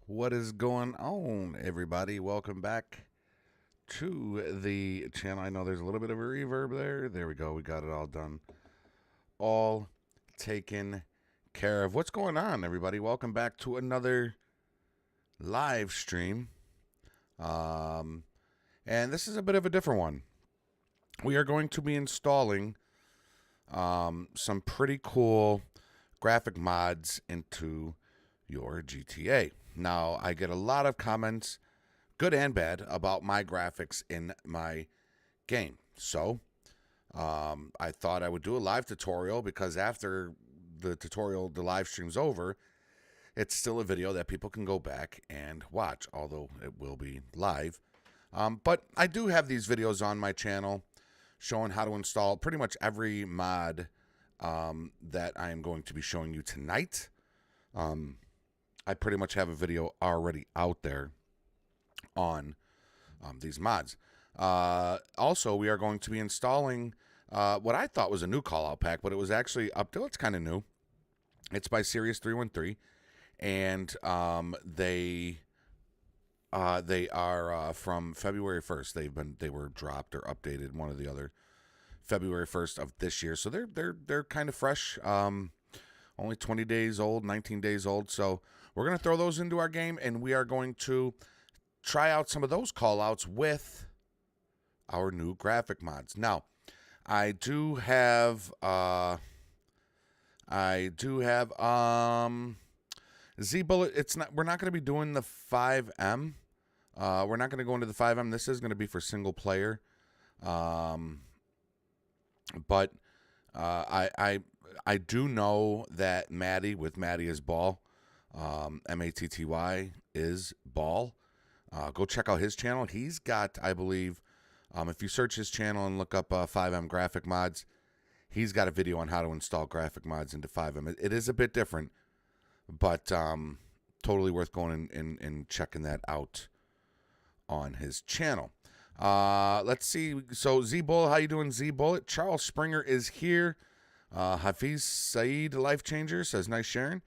What is going on, everybody? Welcome back to the channel. I know there's a little bit of a reverb there. There we go. We got it all done. All taken care of. What's going on, everybody? Welcome back to another live stream. And this is a bit of a different one. We are going to be installing some pretty cool graphic mods into your GTA. Now, I get a lot of comments, good and bad, about my graphics in my game. So, I thought I would do a live tutorial because after the tutorial, the live stream's over, it's still a video that people can go back and watch, although it will be live. But I do have these videos on my channel showing how to install pretty much every mod that I am going to be showing you tonight. I pretty much have a video already out there on these mods. Also, we are going to be installing what I thought was a new callout pack, but it was actually up to, it's kind of new. It's by Series 313, and they are from February 1st. They were dropped or updated, one or the other, February 1st of this year. So they're kind of fresh. Only 20 days old, 19 days old. So we're going to throw those into our game, and we are going to try out some of those callouts with our new graphic mods. Now, I do have Z-Bullet. We're not going to be doing the 5M. We're not going to go into the 5M. This is going to be for single player. But I do know that Matty, with Matty is Ball, M-A-T-T-Y is Ball. Go check out his channel. He's got, I believe, if you search his channel and look up 5M graphic mods, he's got a video on how to install graphic mods into 5M. It is a bit different, but totally worth going and checking that out on his channel. Let's see. So Z-Bullet, how you doing, Z-Bullet? Charles Springer is here. Hafiz Saeed, Life Changer, says, nice sharing.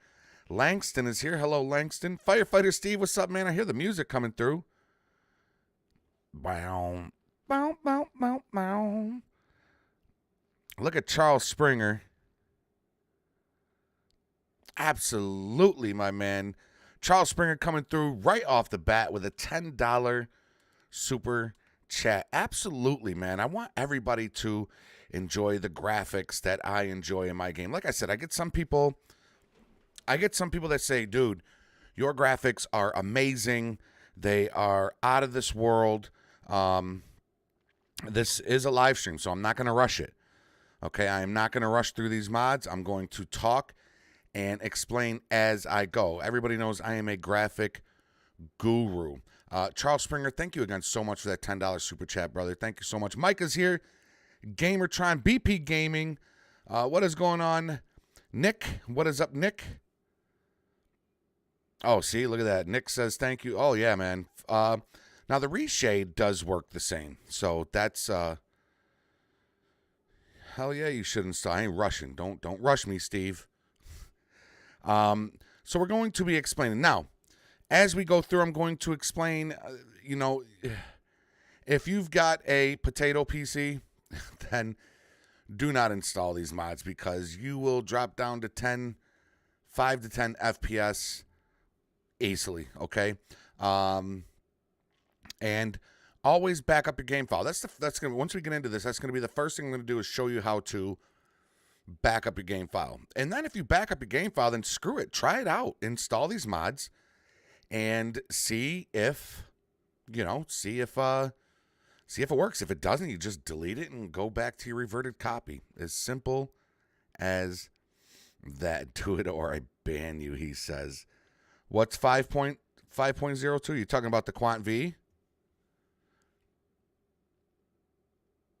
Langston is here. Hello, Langston. Firefighter Steve, what's up, man? I hear the music coming through. Bow, bow, bow, bow, bow. Look at Charles Springer. Absolutely, my man. Charles Springer coming through right off the bat with a $10 super chat. Absolutely, man. I want everybody to enjoy the graphics that I enjoy in my game. Like I said, I get some people that say, dude, your graphics are amazing. They are out of this world. This is a live stream, so I'm not going to rush it. Okay, I am not going to rush through these mods. I'm going to talk and explain as I go. Everybody knows I am a graphic guru. Charles Springer, thank you again so much for that $10 super chat, brother. Thank you so much. Mike is here. Gamertron, BP Gaming. What is going on? Nick, what is up, Nick? Oh, see, look at that. Nick says thank you. Oh yeah, man. Now the Reshade does work the same, so that's hell yeah. You should install. I ain't rushing. Don't rush me, Steve. So we're going to be explaining now. As we go through, I'm going to explain. If you've got a potato PC, then do not install these mods because you will drop down to 5 to 10 FPS easily, okay? And always back up your game file. That's gonna, once we get into this, that's gonna be the first thing I'm gonna do is show you how to back up your game file. And then if you back up your game file, then screw it. Try it out. Install these mods and see if it works. If it doesn't, you just delete it and go back to your reverted copy. As simple as that. Do it or I ban you, he says. What's 5.5.02? You talking about the QuantV?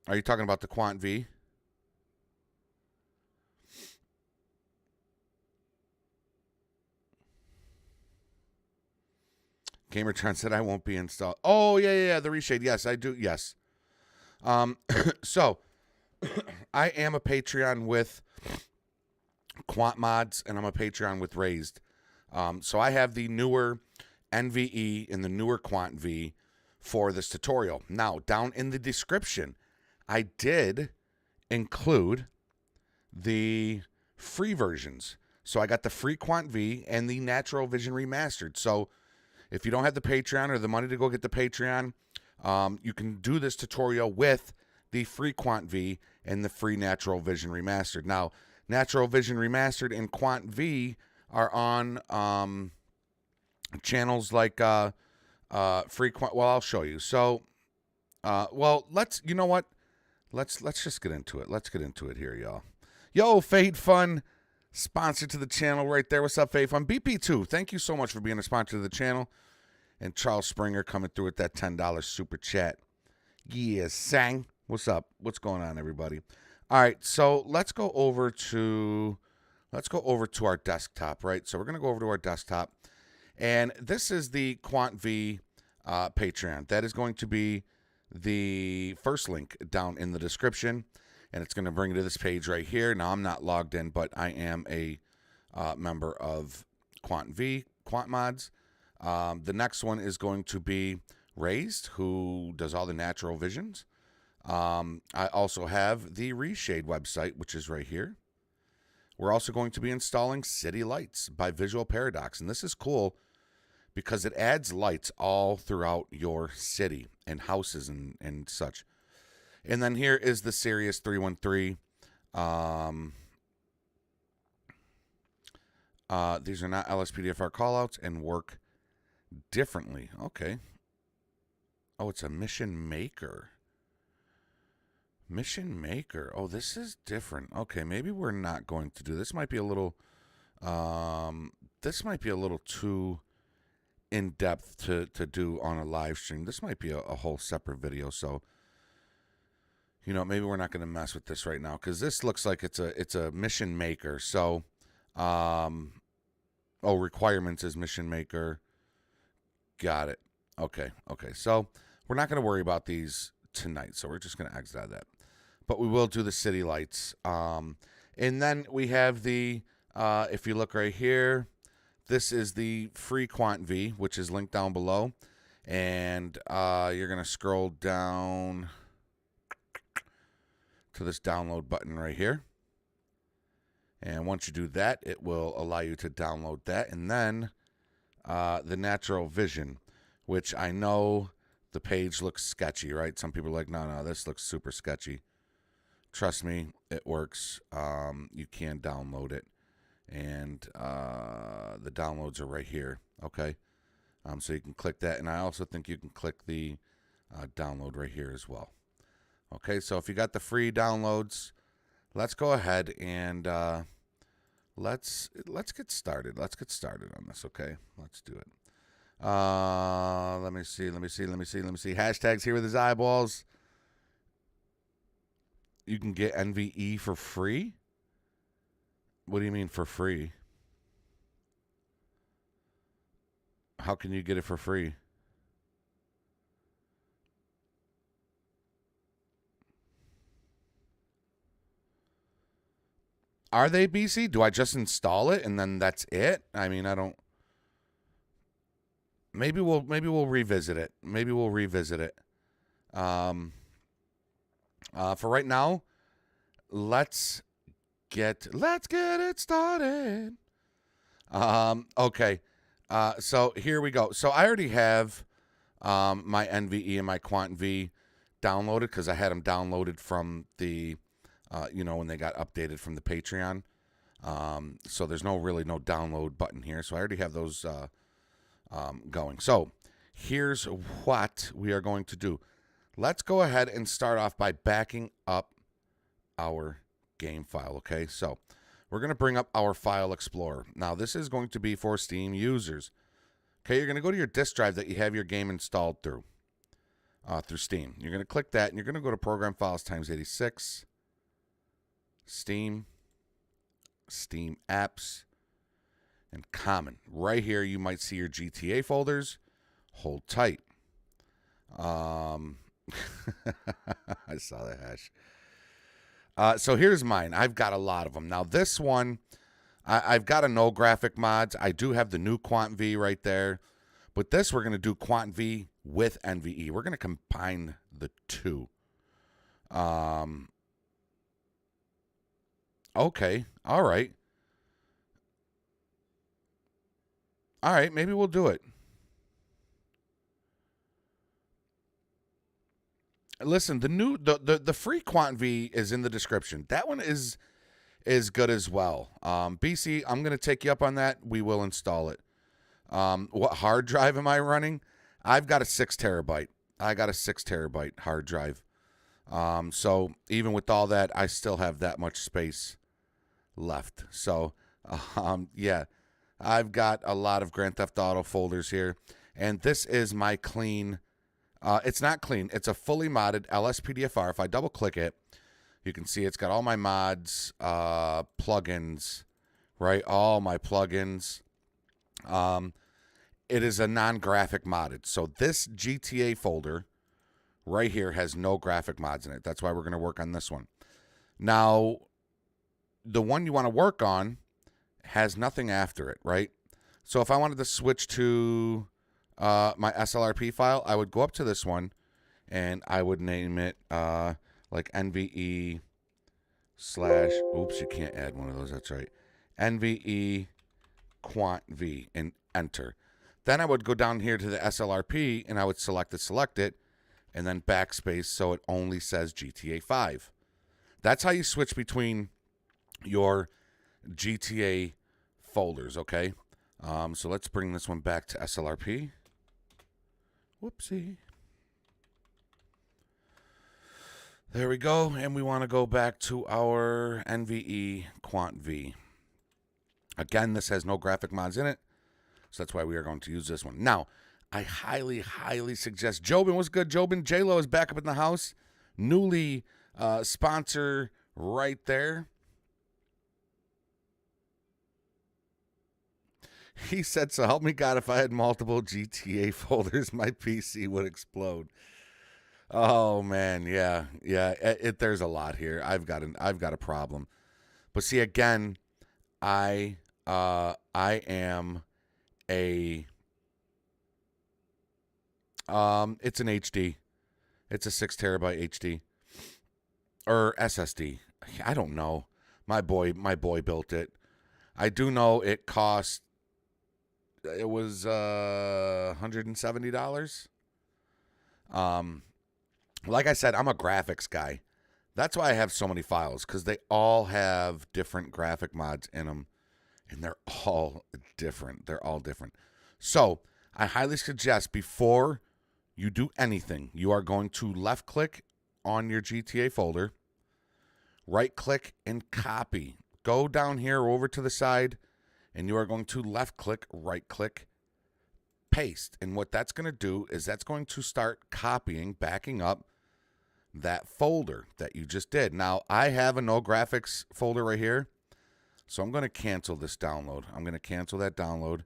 Are you talking about the QuantV? Gamer Trent said I won't be installed. Oh, yeah, the Reshade. Yes, I do. Yes. So, I am a Patreon with Quant Mods, and I'm a Patreon with Raised. So I have the newer NVE and the newer QuantV for this tutorial. Now, down in the description, I did include the free versions. So I got the free QuantV and the NaturalVision Remastered. So if you don't have the Patreon or the money to go get the Patreon, you can do this tutorial with the free QuantV and the free NaturalVision Remastered. Now, NaturalVision Remastered and QuantV are on channels like free Quant. Well, I'll show you. So, let's. You know what? Let's just get into it. Let's get into it here, y'all. Yo, Fade Fun, sponsor to the channel right there. What's up, Fade Fun? BP2, thank you so much for being a sponsor to the channel. And Charles Springer coming through with that $10 super chat. Yeah, sang. What's up? What's going on, everybody? All right, so let's go over to our desktop, right? So we're gonna go over to our desktop, and this is the QuantV Patreon. That is going to be the first link down in the description, and it's going to bring you to this page right here. Now, I'm not logged in, but I am a member of QuantV, Quant Mods. The next one is going to be Raised, who does all the natural visions. I also have the Reshade website, which is right here. We're also going to be installing City Lights by Visual Paradox, and this is cool because it adds lights all throughout your city and houses and such. And then here is the Sirius 313. These are not LSPDFR callouts and work differently. Okay. Oh, it's a mission maker. Mission maker. Oh, this is different. Okay, maybe we're not going to do this. Might be a little too in depth to do on a live stream. This might be a whole separate video, so maybe we're not going to mess with this right now because this looks like it's a mission maker. So requirements is mission maker. Got it. Okay. So we're not going to worry about these tonight, so we're just going to exit out of that. But we will do the city lights. And then we have the, if you look right here, this is the free QuantV, which is linked down below. And you're going to scroll down to this download button right here. And once you do that, it will allow you to download that. And then the NaturalVision, which I know the page looks sketchy, right? Some people are like, no, this looks super sketchy. Trust me, it works. You can download it. And the downloads are right here, okay? So you can click that. And I also think you can click the download right here as well. Okay, so if you got the free downloads, let's go ahead and let's get started. Let's get started on this, okay? Let's do it. Let me see. Hashtags here with his eyeballs. You can get NVE for free? What do you mean for free? How can you get it for free? Are they, BC? Do I just install it and then that's it? I mean, I don't. Maybe we'll revisit it. Maybe we'll revisit it. For right now, let's get it started. Okay. So here we go. So I already have my NVE and my QuantV downloaded because I had them downloaded from the when they got updated from the Patreon. So there's no download button here. So I already have those going. So here's what we are going to do. Let's go ahead and start off by backing up our game file. Okay, so we're going to bring up our File Explorer. Now this is going to be for Steam users. Okay, you're going to go to your disk drive that you have your game installed through Steam. You're going to click that and you're going to go to Program Files x86. Steam Apps, and Common. Right here, you might see your GTA folders. Hold tight. I saw the hash. So here's mine. I've got a lot of them. Now this one, I've got a no graphic mods. I do have the new QuantV right there. But this, we're going to do QuantV with NVE. We're going to combine the two. Okay. All right. All right. Maybe we'll do it. Listen, the free QuantV is in the description. That one is good as well. BC, I'm going to take you up on that. We will install it. What hard drive am I running? I've got a 6 terabyte. I got a 6 terabyte hard drive. So even with all that, I still have that much space left. So, yeah, I've got a lot of Grand Theft Auto folders here. And this is my clean. It's not clean. It's a fully modded LSPDFR. If I double click it, you can see it's got all my mods, plugins, right? All my plugins. It is a non-graphic modded. So this GTA folder right here has no graphic mods in it. That's why we're going to work on this one. Now, the one you want to work on has nothing after it, right? So if I wanted to switch to my SLRP file, I would go up to this one and I would name it like NVE / oops, you can't add one of those. That's right. NVE QuantV and enter. Then I would go down here to the SLRP and I would select it, and then backspace so it only says GTA 5. That's how you switch between your GTA folders, okay? So let's bring this one back to SLRP. Whoopsie. There we go, and we want to go back to our NVE QuantV. Again, this has no graphic mods in it, so that's why we are going to use this one. Now, I highly, highly suggest Jobin. What's good, Jobin? J-Lo is back up in the house. Newly sponsor right there. He said, so help me God, if I had multiple GTA folders, my PC would explode. Oh, man, yeah. There's a lot here. I've got a problem. But see, again, I am a it's an HD. It's a 6 terabyte HD or SSD. I don't know. My boy built it. I do know it cost. It was $170. Like I said, I'm a graphics guy. That's why I have so many files, because they all have different graphic mods in them, and they're all different. So I highly suggest before you do anything, you are going to left click on your GTA folder, right click and copy. Go down here over to the side, and you are going to left click, right click, paste. And what that's going to do is that's going to start copying, backing up that folder that you just did. Now, I have a no graphics folder right here, so I'm going to cancel this download. I'm going to cancel that download,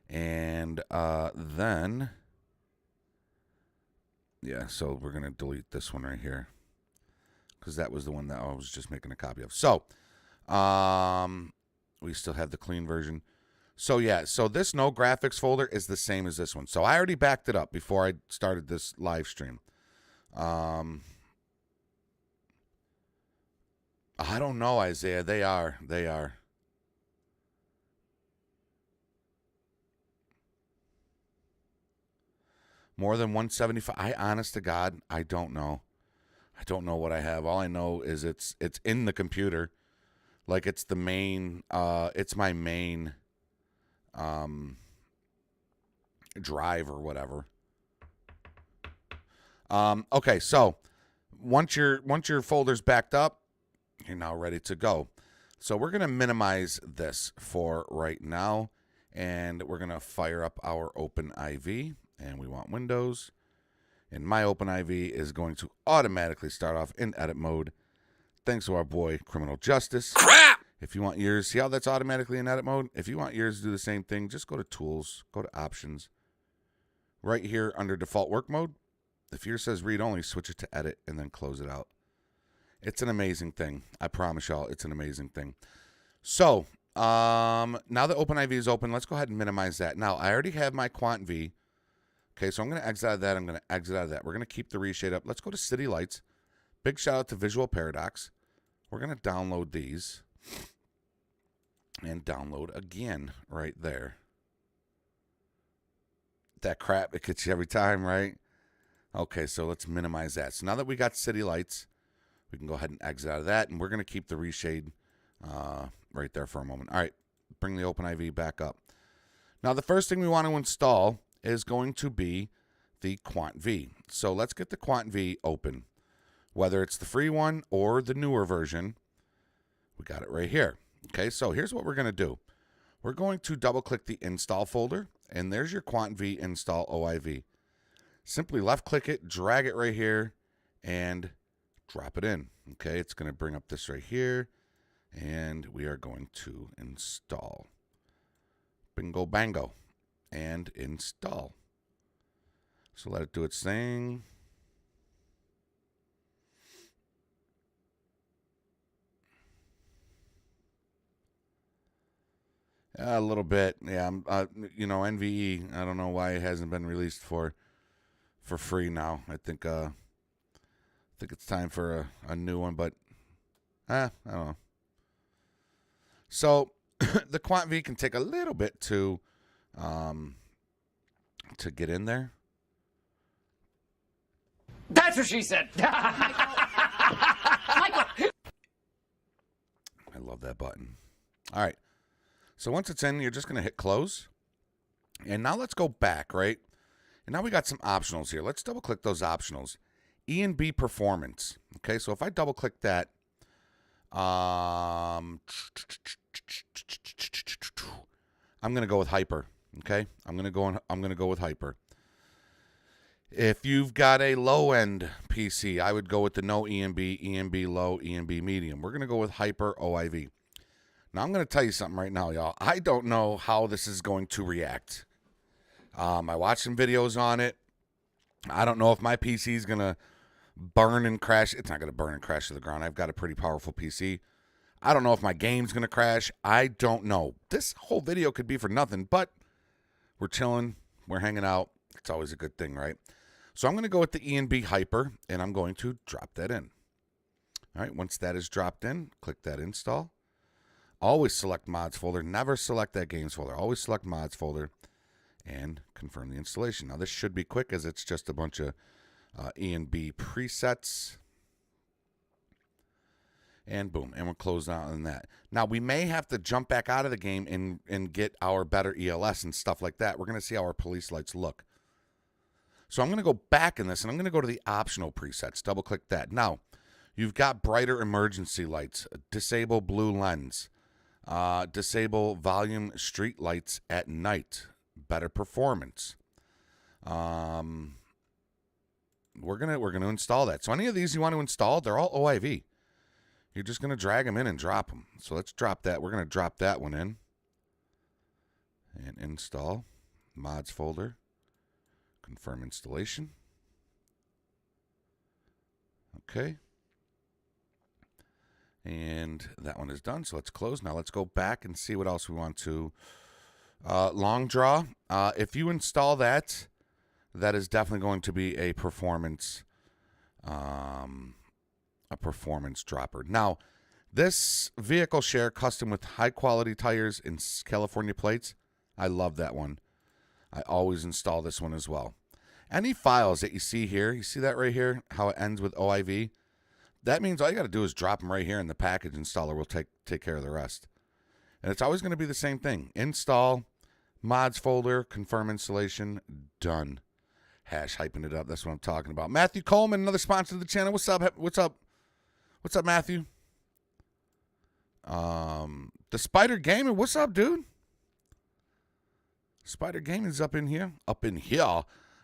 And then, yeah, so we're going to delete this one right here because that was the one that I was just making a copy of. So we still have the clean version. So, yeah, so this no graphics folder is the same as this one. So I already backed it up before I started this live stream. I don't know, Isaiah. They are. More than 175. I, honest to God, I don't know. I don't know what I have. All I know is it's in the computer. Like it's the main, it's my main drive or whatever. Okay, so once your folder's backed up, you're now ready to go. So we're gonna minimize this for right now, and we're gonna fire up our OpenIV, and we want Windows. And my OpenIV is going to automatically start off in edit mode, thanks to our boy Criminal Justice. Crap! If you want yours, see how that's automatically in edit mode? If you want yours to do the same thing, just go to Tools, go to Options. Right here under Default Work Mode, if yours says Read Only, switch it to Edit and then close it out. It's an amazing thing. I promise y'all, it's an amazing thing. So, now that OpenIV is open, let's go ahead and minimize that. Now, I already have my QuantV. Okay, so I'm going to exit out of that. I'm going to exit out of that. We're going to keep the Reshade up. Let's go to City Lights. Big shout out to Visual Paradox. We're going to download these. And download again right there. That crap, it gets you every time, right? Okay, so let's minimize that. So now that we got City Lights, we can go ahead and exit out of that. And we're going to keep the Reshade right there for a moment. All right, bring the OpenIV back up. Now, the first thing we want to install is going to be the QuantV. So let's get the QuantV open. Whether it's the free one or the newer version, we got it right here. Okay, so here's what we're going to do. We're going to double-click the install folder, and there's your QuantV install OIV. Simply left-click it, drag it right here, and drop it in. Okay, it's going to bring up this right here, and we are going to install. Bingo bango. And install. So let it do its thing. A little bit, yeah. You know, NVE. I don't know why it hasn't been released for free now. I think it's time for a new one, but I don't know. So the QuantV can take a little bit to get in there. That's what she said. Michael. I love that button. All right. So once it's in, you're just going to hit close. And now let's go back, right? And now we got some optionals here. Let's double click those optionals. E&B performance. Okay, so if I double click that, I'm going to go with hyper. Okay, I'm going to go with hyper. If you've got a low-end PC, I would go with the no EMB, EMB low, EMB medium. We're going to go with hyper OIV. Now, I'm going to tell you something right now, y'all. I don't know how this is going to react. I watched some videos on it. I don't know if my PC is going to burn and crash. It's not going to burn and crash to the ground. I've got a pretty powerful PC. I don't know if my game's going to crash. I don't know. This whole video could be for nothing, but we're chilling. We're hanging out. It's always a good thing, right? So I'm going to go with the E&B Hyper, and I'm going to drop that in. All right, once that is dropped in, click that install. Always select mods folder. Never select that games folder. Always select mods folder and confirm the installation. Now, this should be quick as it's just a bunch of E&B presets. And boom, and we're closed out on that. Now, we may have to jump back out of the game and get our better ELS and stuff like that. We're going to see how our police lights look. So I'm going to go back in this, and I'm going to go to the optional presets. Double-click that. Now, you've got brighter emergency lights, disable blue lens, disable volume street lights at night, better performance. We're gonna install that. So any of these you want to install, they're all OIV. You're just going to drag them in and drop them. So let's drop that. We're going to drop that one in and install. mods folder, confirm installation. Okay. And that one is done, so let's close. Now let's go back and see what else we want to. Long draw. If you install that, that is definitely going to be a performance dropper. Now, this vehicle share custom with high quality tires and California plates. I love that one. I always install this one as well. Any files that you see here, you see that right here, how it ends with OIV? That means all you got to do is drop them right here, and the package installer will take care of the rest. And it's always going to be the same thing. Install, mods folder, confirm installation, done. Hash hyping it up. That's what I'm talking about. Matthew Coleman, another sponsor of the channel. What's up? What's up? What's up, Matthew? The Spider Gaming. What's up, dude? Spider Gaming's up in here. Up in here.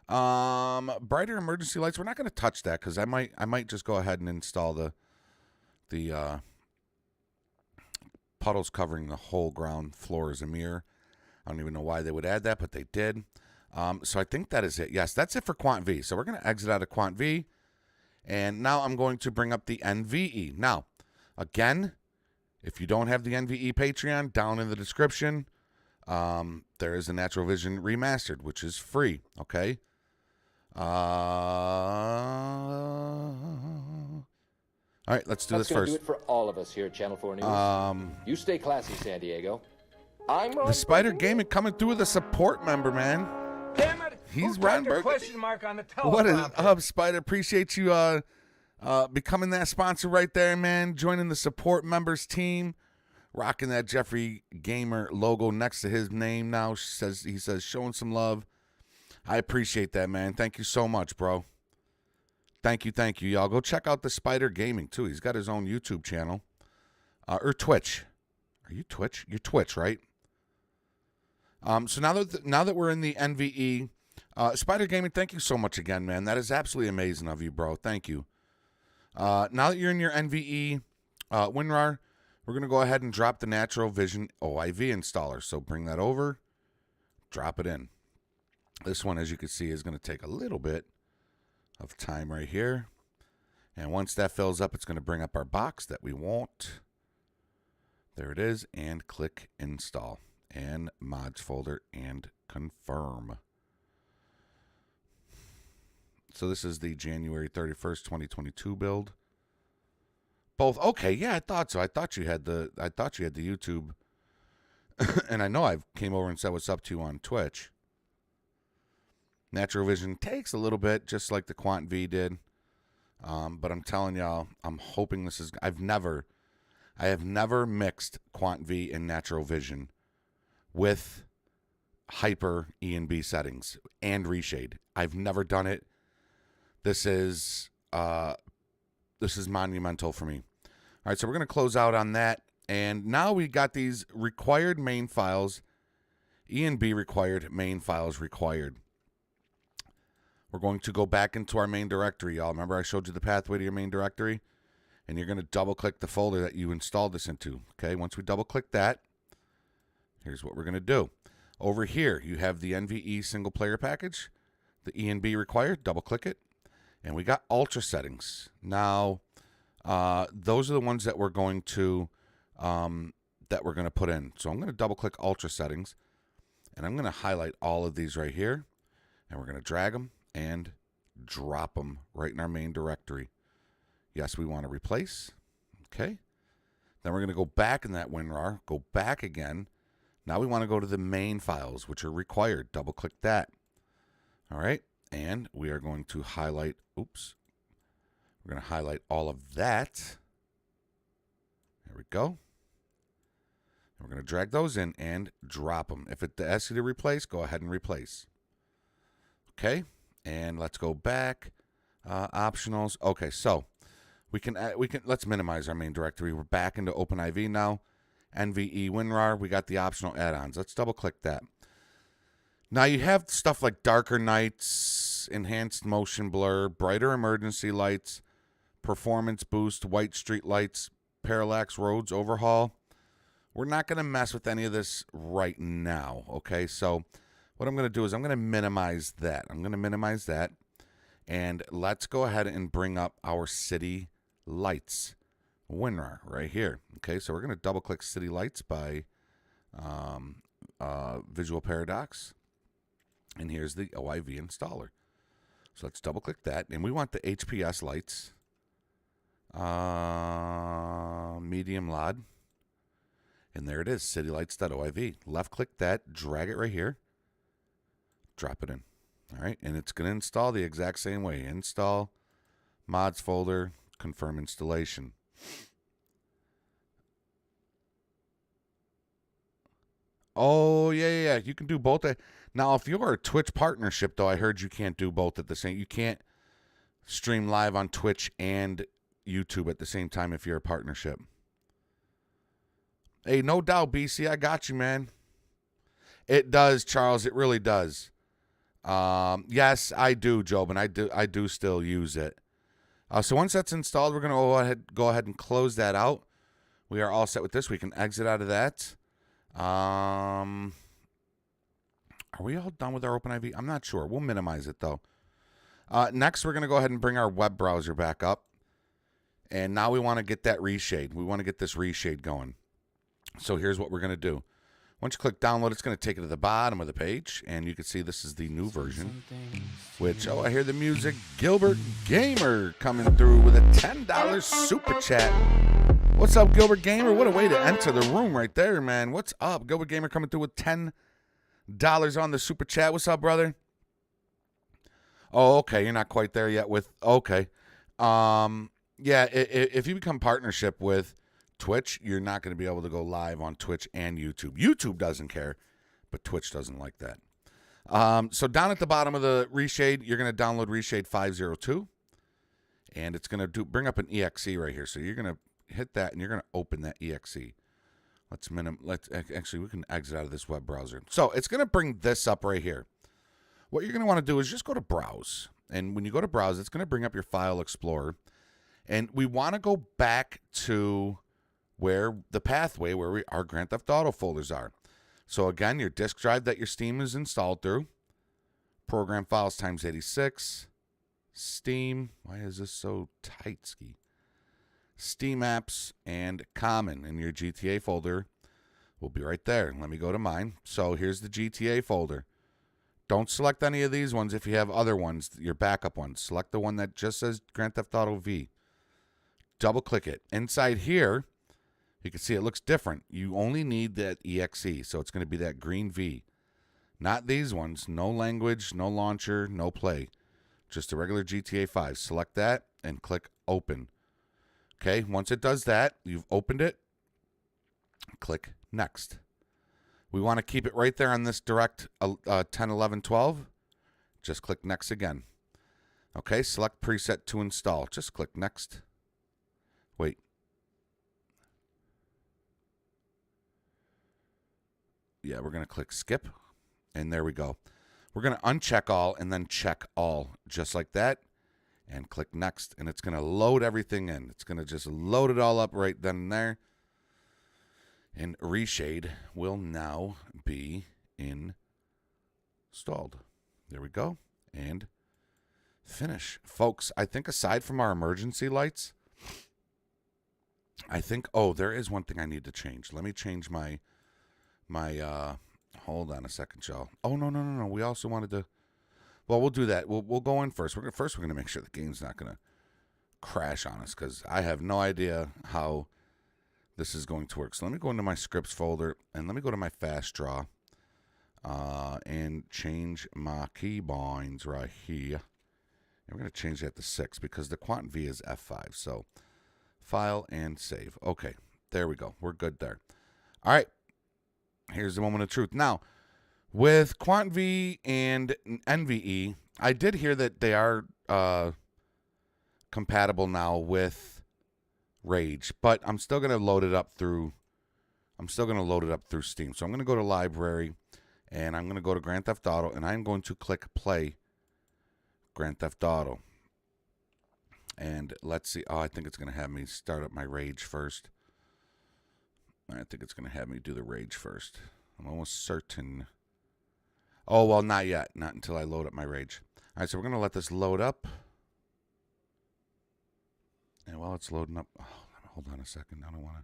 Brighter emergency lights. We're not going to touch that because I might just go ahead and install the puddles covering the whole ground floor as a mirror. I don't even know why they would add that, but they did. So I think that is it. Yes, that's it for QuantV. So we're going to exit out of QuantV, and now I'm going to bring up the NVE. Now, again, if you don't have the NVE Patreon, down in the description, there is a NaturalVision Remastered, which is free. Okay. All right, let's do this first. Do it for all of us here at Channel 4 News. You stay classy, San Diego. The Spider Gaming coming through with a support member, man. Damn it! He's Who Ron typed a Burgundy. question mark on the What is teleprompter? up, Spider? Appreciate you becoming that sponsor right there, man. Joining the support members team, rocking that Jeffrey Gamer logo next to his name now. He says showing some love. I appreciate that, man. Thank you so much, bro. Thank you, y'all. Go check out the Spider Gaming too. He's got his own YouTube channel, or Twitch. Are you Twitch? You're Twitch, right? So now that we're in the NVE, Spider Gaming, thank you so much again, man. That is absolutely amazing of you, bro. Thank you. Now that you're in your NVE WinRAR, we're going to go ahead and drop the NaturalVision OIV installer. So bring that over, drop it in. This one, as you can see, is going to take a little bit of time right here. And once that fills up, it's going to bring up our box that we want. There it is. And click install. And mods folder and confirm. So this is the January 31st, 2022 build. Both. Okay, yeah, I thought so. I thought you had the YouTube. And I know I came over and said what's up to you on Twitch. NaturalVision takes a little bit, just like the QuantV did. But I'm telling y'all, I'm hoping this is... I have never mixed QuantV and NaturalVision with hyper E&B settings and Reshade. I've never done it. This is monumental for me. All right, so we're going to close out on that. And now we got these required main files, E&B required, main files required. We're going to go back into our main directory, y'all. Remember I showed you the pathway to your main directory? And you're going to double-click the folder that you installed this into. Okay, once we double-click that, here's what we're going to do. Over here, you have the NVE single-player package, the E&B required. Double-click it. And we got Ultra settings. Now, those are the ones that we're going to put in. So I'm going to double-click Ultra settings. And I'm going to highlight all of these right here. And we're going to drag them and drop them right in our main directory. Yes, we want to replace. Okay. Then we're going to go back in that WinRAR, go back again. Now we want to go to the main files, which are required. Double click that. All right. And we are going to highlight, oops. We're going to highlight all of that. There we go. And we're going to drag those in and drop them. If it asks you to replace, go ahead and replace. Okay. And let's go back. Optionals. Okay, so we can let's minimize our main directory. We're back into OpenIV now. NVE WinRAR. We got the optional add-ons. Let's double click that. Now you have stuff like darker nights, enhanced motion blur, brighter emergency lights, performance boost, white street lights, parallax roads overhaul. We're not going to mess with any of this right now. Okay, so what I'm going to do is I'm going to minimize that. And let's go ahead and bring up our city lights WinRAR right here. Okay, so we're going to double click city lights by Visual Paradox. And here's the OIV installer. So let's double click that. And we want the HPS lights. Medium LOD. And there it is, citylights.oiv. Left click that, drag it right here. Drop it in. All right, and it's going to install the exact same way. Install, mods folder, confirm installation. Oh, yeah. You can do both. Now, if you're a Twitch partnership, though, I heard you can't do both at the same. You can't stream live on Twitch and YouTube at the same time if you're a partnership. Hey, no doubt, BC, I got you, man. It does, Charles. It really does. Yes, I do, Job, and I do still use it. So once that's installed, we're going to go ahead and close that out. We are all set with this. We can exit out of that. Are we all done with our OpenIV? I'm not sure. We'll minimize it, though. Next, we're going to go ahead and bring our web browser back up. And now we want to get that Reshade. We want to get this Reshade going. So here's what we're going to do. Once you click download, it's going to take you to the bottom of the page. And you can see this is the new version. Which, I hear the music. Gilbert Gamer coming through with a $10 super chat. What's up, Gilbert Gamer? What a way to enter the room right there, man. What's up? Gilbert Gamer coming through with $10 on the super chat. What's up, brother? Oh, okay. You're not quite there yet with... Okay. Yeah, if you become partnership with Twitch, you're not going to be able to go live on Twitch and YouTube. YouTube doesn't care, but Twitch doesn't like that. So down at the bottom of the Reshade, you're going to download Reshade 502, and it's going to bring up an exe right here. So you're going to hit that, and you're going to open that exe. Actually, we can exit out of this web browser. So it's going to bring this up right here. What you're going to want to do is just go to Browse, and when you go to Browse, it's going to bring up your File Explorer, and we want to go back to where the pathway where our Grand Theft Auto folders are. So again, your disk drive that your Steam is installed through, program files times 86, Steam, why is this so tight, ski? Steam apps and common in your GTA folder will be right there. Let me go to mine. So here's the GTA folder. Don't select any of these ones if you have other ones, your backup ones. Select the one that just says Grand Theft Auto V. Double click it. Inside here, you can see it looks different. You only need that exe, so it's going to be that green V. Not these ones. No language, no launcher, no play. Just a regular GTA 5. Select that and click Open. Okay, once it does that, you've opened it. Click Next. We want to keep it right there on this direct 10, 11, 12. Just click Next again. Okay, select preset to install. Just click Next. Wait. Yeah, we're going to click skip, and there we go. We're going to uncheck all and then check all, just like that, and click next, and it's going to load everything in. It's going to just load it all up right then and there, and Reshade will now be installed. There we go, and finish. Folks, I think aside from our emergency lights, I think, oh, there is one thing I need to change. Let me change my hold on a second, y'all. Oh, no. We also wanted to, well, we'll do that. We'll go in first. We're going to make sure the game's not going to crash on us because I have no idea how this is going to work. So let me go into my scripts folder and let me go to my fast draw and change my keybinds right here. And we're going to change that to 6 because the QuantV is F5. So file and save. Okay, there we go. We're good there. All right. Here's the moment of truth. Now, with QuantV and NVE, I did hear that they are compatible now with Rage, but I'm still going to load it up through Steam. So I'm going to go to Library, and I'm going to go to Grand Theft Auto, and I'm going to click Play Grand Theft Auto. And let's see. Oh, I think it's going to have me start up my Rage first. I think it's going to have me do the Rage first. I'm almost certain. Oh, well, not yet. Not until I load up my Rage. All right, so we're going to let this load up. And while it's loading up, oh, hold on a second. I don't want to.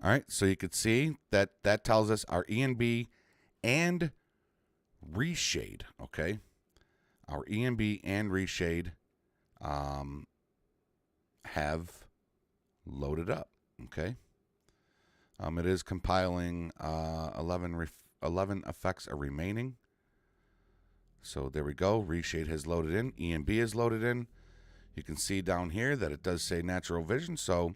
All right, so you can see that tells us our ENB and Reshade, okay? Our ENB and Reshade have loaded up, okay? It is compiling 11 effects are remaining. So there we go. Reshade has loaded in. ENB is loaded in. You can see down here that it does say NaturalVision. So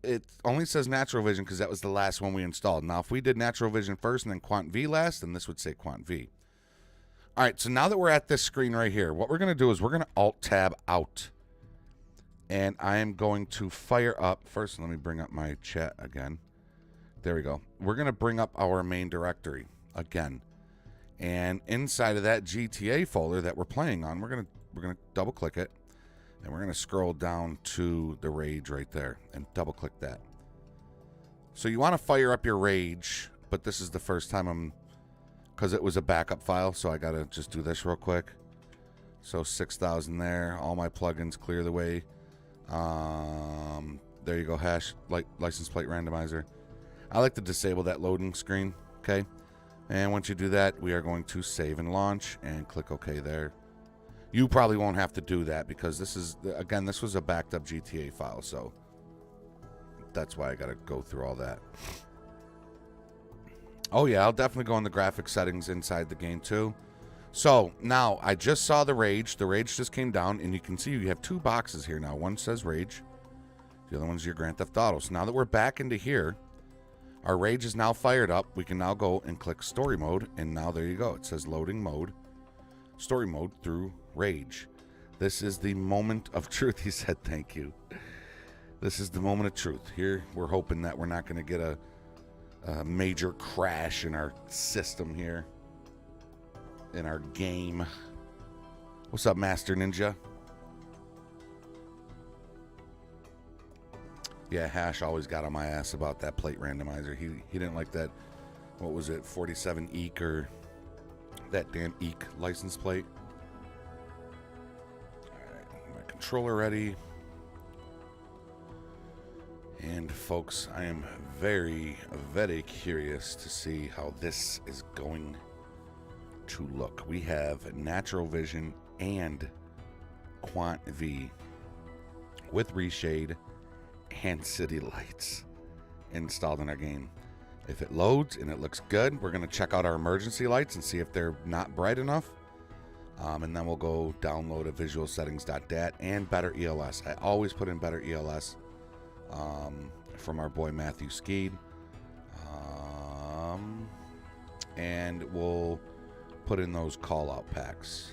it only says NaturalVision because that was the last one we installed. Now, if we did NaturalVision first and then QuantV last, then this would say QuantV. All right, so now that we're at this screen right here, what we're going to do is we're going to Alt-Tab out. And I am going to fire up. First, let me bring up my chat again. There we go. We're going to bring up our main directory again. And inside of that GTA folder that we're playing on, we're gonna double click it, and we're gonna scroll down to the Rage right there and double click that. So you want to fire up your Rage, but this is the first time because it was a backup file, so I gotta just do this real quick. So 6,000 there. All my plugins clear the way. There you go. Hash license plate randomizer. I like to disable that loading screen. Okay. And once you do that, we are going to save and launch and click OK there. You probably won't have to do that because this is, again, this was a backed up GTA file. So that's why I got to go through all that. Oh, yeah, I'll definitely go in the graphics settings inside the game, too. So now I just saw the Rage. The Rage just came down, and you can see you have two boxes here now. One says Rage. The other one's your Grand Theft Auto. So now that we're back into here, our Rage is now fired up. We can now go and click Story Mode, and now there you go. It says Loading Mode, Story Mode through Rage. This is the moment of truth, he said. Thank you. This is the moment of truth. Here, we're hoping that we're not going to get a major crash in our system here, in our game. What's up, Master Ninja? Yeah, Hash always got on my ass about that plate randomizer. He didn't like that, what was it, 47 EEK or that damn EEK license plate. Alright, my controller ready. And folks, I am very, very curious to see how this is going to look. We have NaturalVision and QuantV with Reshade and city lights installed in our game. If it loads and it looks good, we're going to check out our emergency lights and see if they're not bright enough. And then we'll go download a visualsettings.dat and Better ELS. I always put in Better ELS from our boy Matthew Skeed. And we'll put in those call out packs.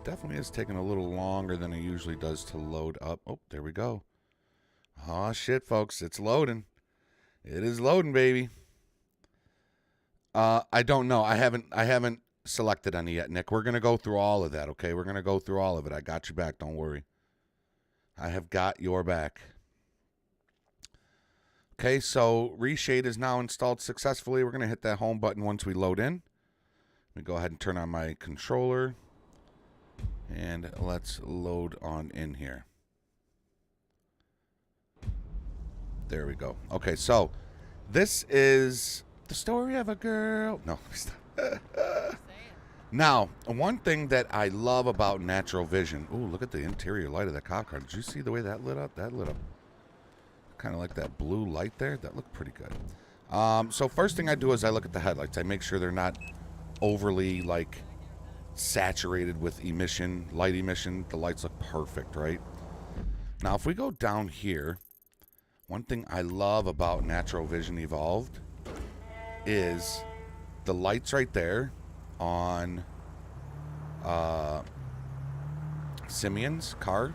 Definitely is taking a little longer than it usually does to load up. Oh, there we go. Oh shit, folks, it's loading. It is loading, baby. I don't know. I haven't selected any yet, Nick. We're gonna go through all of that, okay? We're gonna go through all of it. I got you back. Don't worry. I have got your back. Okay, so Reshade is now installed successfully. We're gonna hit that home button once we load in. Let me go ahead and turn on my controller. And let's load on in here. There we go. Okay, so this is the story of a girl. No. Now, one thing that I love about NaturalVision. Ooh, look at the interior light of the cop car. Did you see the way that lit up? That lit up kind of like that blue light there. That looked pretty good. So first thing I do is I look at the headlights. I make sure they're not overly like saturated with light emission. The lights look perfect, right? Now, if we go down here, one thing I love about NaturalVision Evolved is the lights right there on Simeon's car.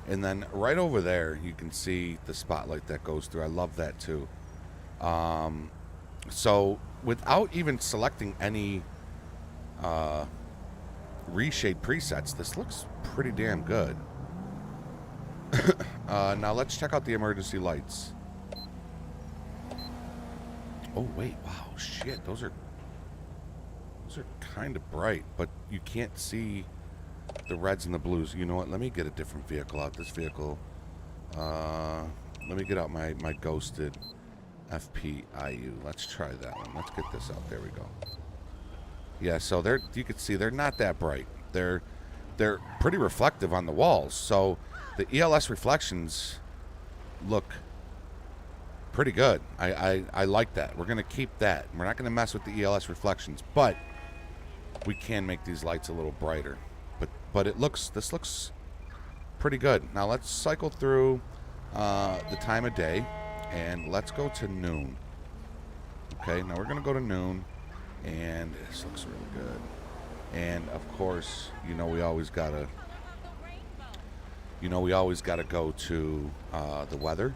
And then right over there, you can see the spotlight that goes through. I love that too. So without even selecting any Reshade presets, this looks pretty damn good. Now let's check out the emergency lights. Oh wait, wow, shit, those are kind of bright, but you can't see the reds and the blues. You know what? Let me get a different vehicle out. This vehicle. Let me get out my ghosted FPIU. Let's try that one. Let's get this out. There we go. Yeah, so you can see they're not that bright. They're pretty reflective on the walls. So the ELS reflections look pretty good. I like that. We're gonna keep that. We're not gonna mess with the ELS reflections, but we can make these lights a little brighter. But this looks pretty good. Now let's cycle through the time of day, and let's go to noon. Okay, now we're gonna go to noon, and this looks really good. And of course, we always gotta go to the weather,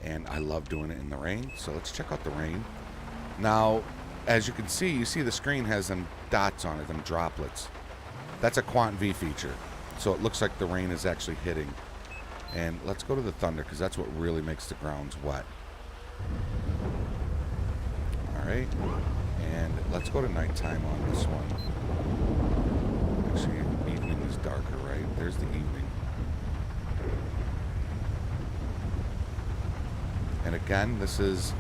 and I love doing it in the rain. So let's check out the rain. Now, as you can see, the screen has them dots on it, them droplets. That's a QuantV feature. So it looks like the rain is actually hitting. And let's go to the thunder, because that's what really makes the grounds wet. Alright. And let's go to nighttime on this one. Actually, evening is darker, right? There's the evening. And again, this is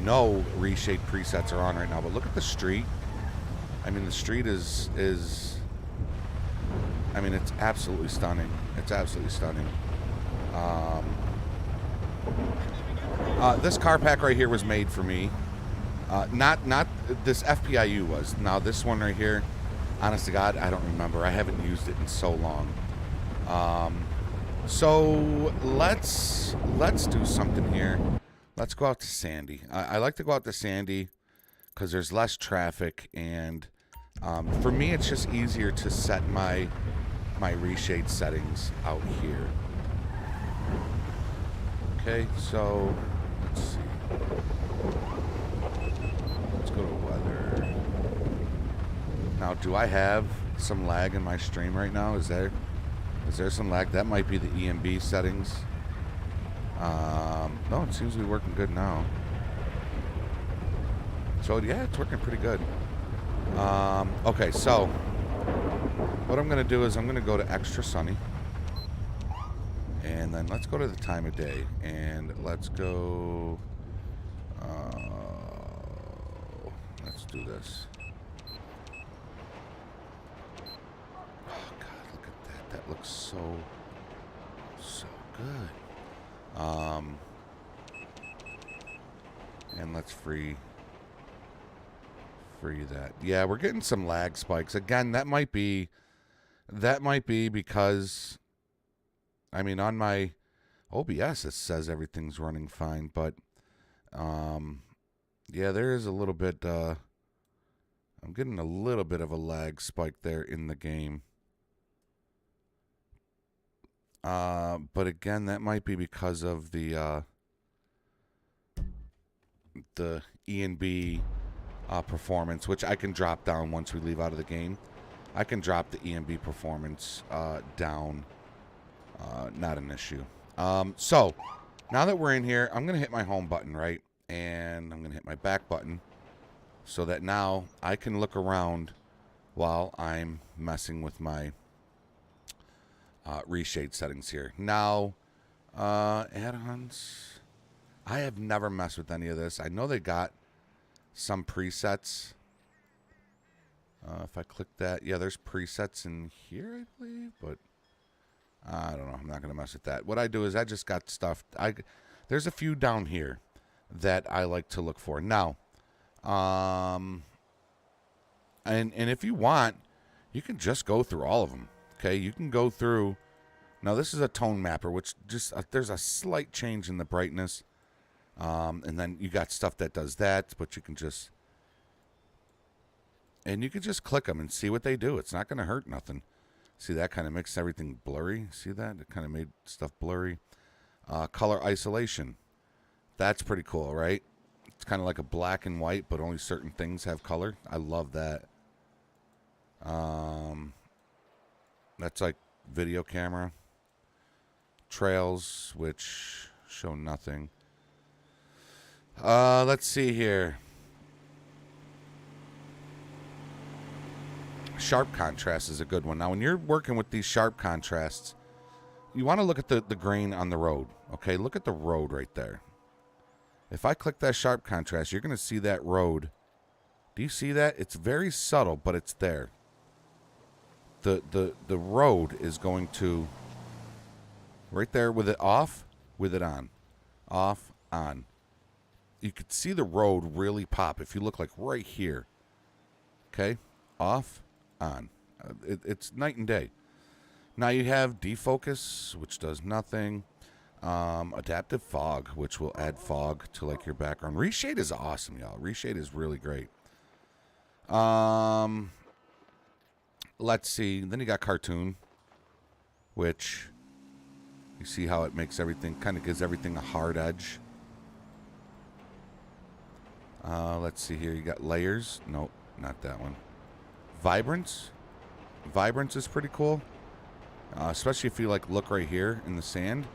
no Reshade presets are on right now, but look at the street. I mean, the street is I mean, it's absolutely stunning. It's absolutely stunning. This car pack right here was made for me. Not this FPIU was. Now this one right here, honest to God, I don't remember. I haven't used it in so long. So let's do something here. Let's go out to Sandy. I like to go out to Sandy because there's less traffic, and for me it's just easier to set my Reshade settings out here. Okay, so let's see. Let's go to weather. Now, do I have some lag in my stream right now? Is there some lag? That might be the EMB settings. No, it seems to be working good now. So yeah, it's working pretty good. Okay, so what I'm gonna do is I'm gonna go to extra sunny, and then let's go to the time of day, and let's go. Let's do this. Oh God, look at that! That looks so good. And let's free that. Yeah, we're getting some lag spikes. Again, that might be because, I mean, on my OBS it says everything's running fine, but yeah, there is a little bit I'm getting a little bit of a lag spike there in the game. But again, that might be because of the ENB performance, which I can drop down once we leave out of the game. I can drop the ENB performance down. Not an issue. So, now that we're in here, I'm going to hit my home button, right? And I'm going to hit my back button so that now I can look around while I'm messing with my Reshade settings here. Now, add-ons. I have never messed with any of this. I know they got some presets. If I click that, yeah, there's presets in here, I believe, but I don't know. I'm not going to mess with that. What I do is I just got stuff. There's a few down here that I like to look for. Now, and if you want, you can just go through all of them. Okay, you can go through. Now, this is a tone mapper, which just there's a slight change in the brightness. And then you got stuff that does that, but you can just click them and see what they do. It's not going to hurt nothing. See, that kind of makes everything blurry. See that? It kind of made stuff blurry. Color isolation. That's pretty cool, right? It's kind of like a black and white, but only certain things have color. I love that. That's like video camera. Trails, which show nothing. Let's see here. Sharp contrast is a good one. Now, when you're working with these sharp contrasts, you want to look at the grain on the road. Okay, look at the road right there. If I click that sharp contrast, you're going to see that road. Do you see that? It's very subtle, but it's there. The road is going to, right there with it off, with it on. Off, on. You could see the road really pop if you look like right here. Okay, off, on. It's night and day. Now you have defocus, which does nothing. Adaptive fog, which will add fog to like your background. Reshade is awesome, y'all. Reshade is really great. Let's see. Then you got cartoon, which you see how it makes everything, kind of gives everything a hard edge. Let's see here. You got layers. Nope, not that one. Vibrance. Vibrance is pretty cool. Especially if you like look right here in the sand.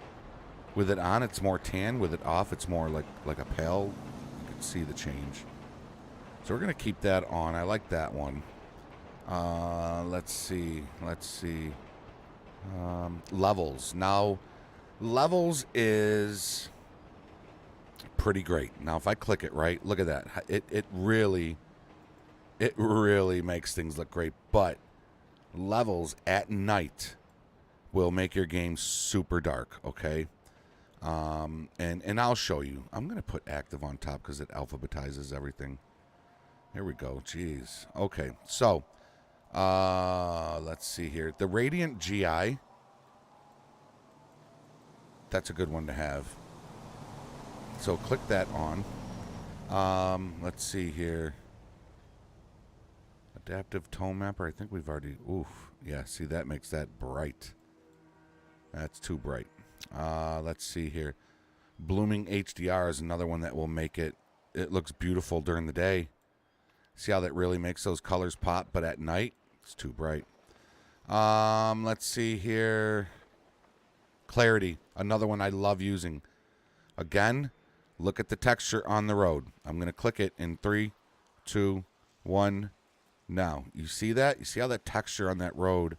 With it on, it's more tan. With it off, it's more like a pale. You can see the change. So we're going to keep that on. I like that one. Let's see. Levels. Now, levels is pretty great. Now, if I click it right, look at that. It really makes things look great. But levels at night will make your game super dark, okay? And I'll show you. I'm going to put active on top because it alphabetizes everything. Here we go. Jeez. Okay, so let's see here. The Radiant GI, that's a good one to have. So click that on. Let's see here. Adaptive tone mapper. I think we've already... Oof. Yeah, see, that makes that bright. That's too bright. Let's see here. Blooming HDR is another one that will make it... It looks beautiful during the day. See how that really makes those colors pop, but at night, it's too bright. Let's see here. Clarity. Another one I love using. Again, look at the texture on the road. I'm going to click it in 3, 2, 1... Now, you see that? You see how that texture on that road,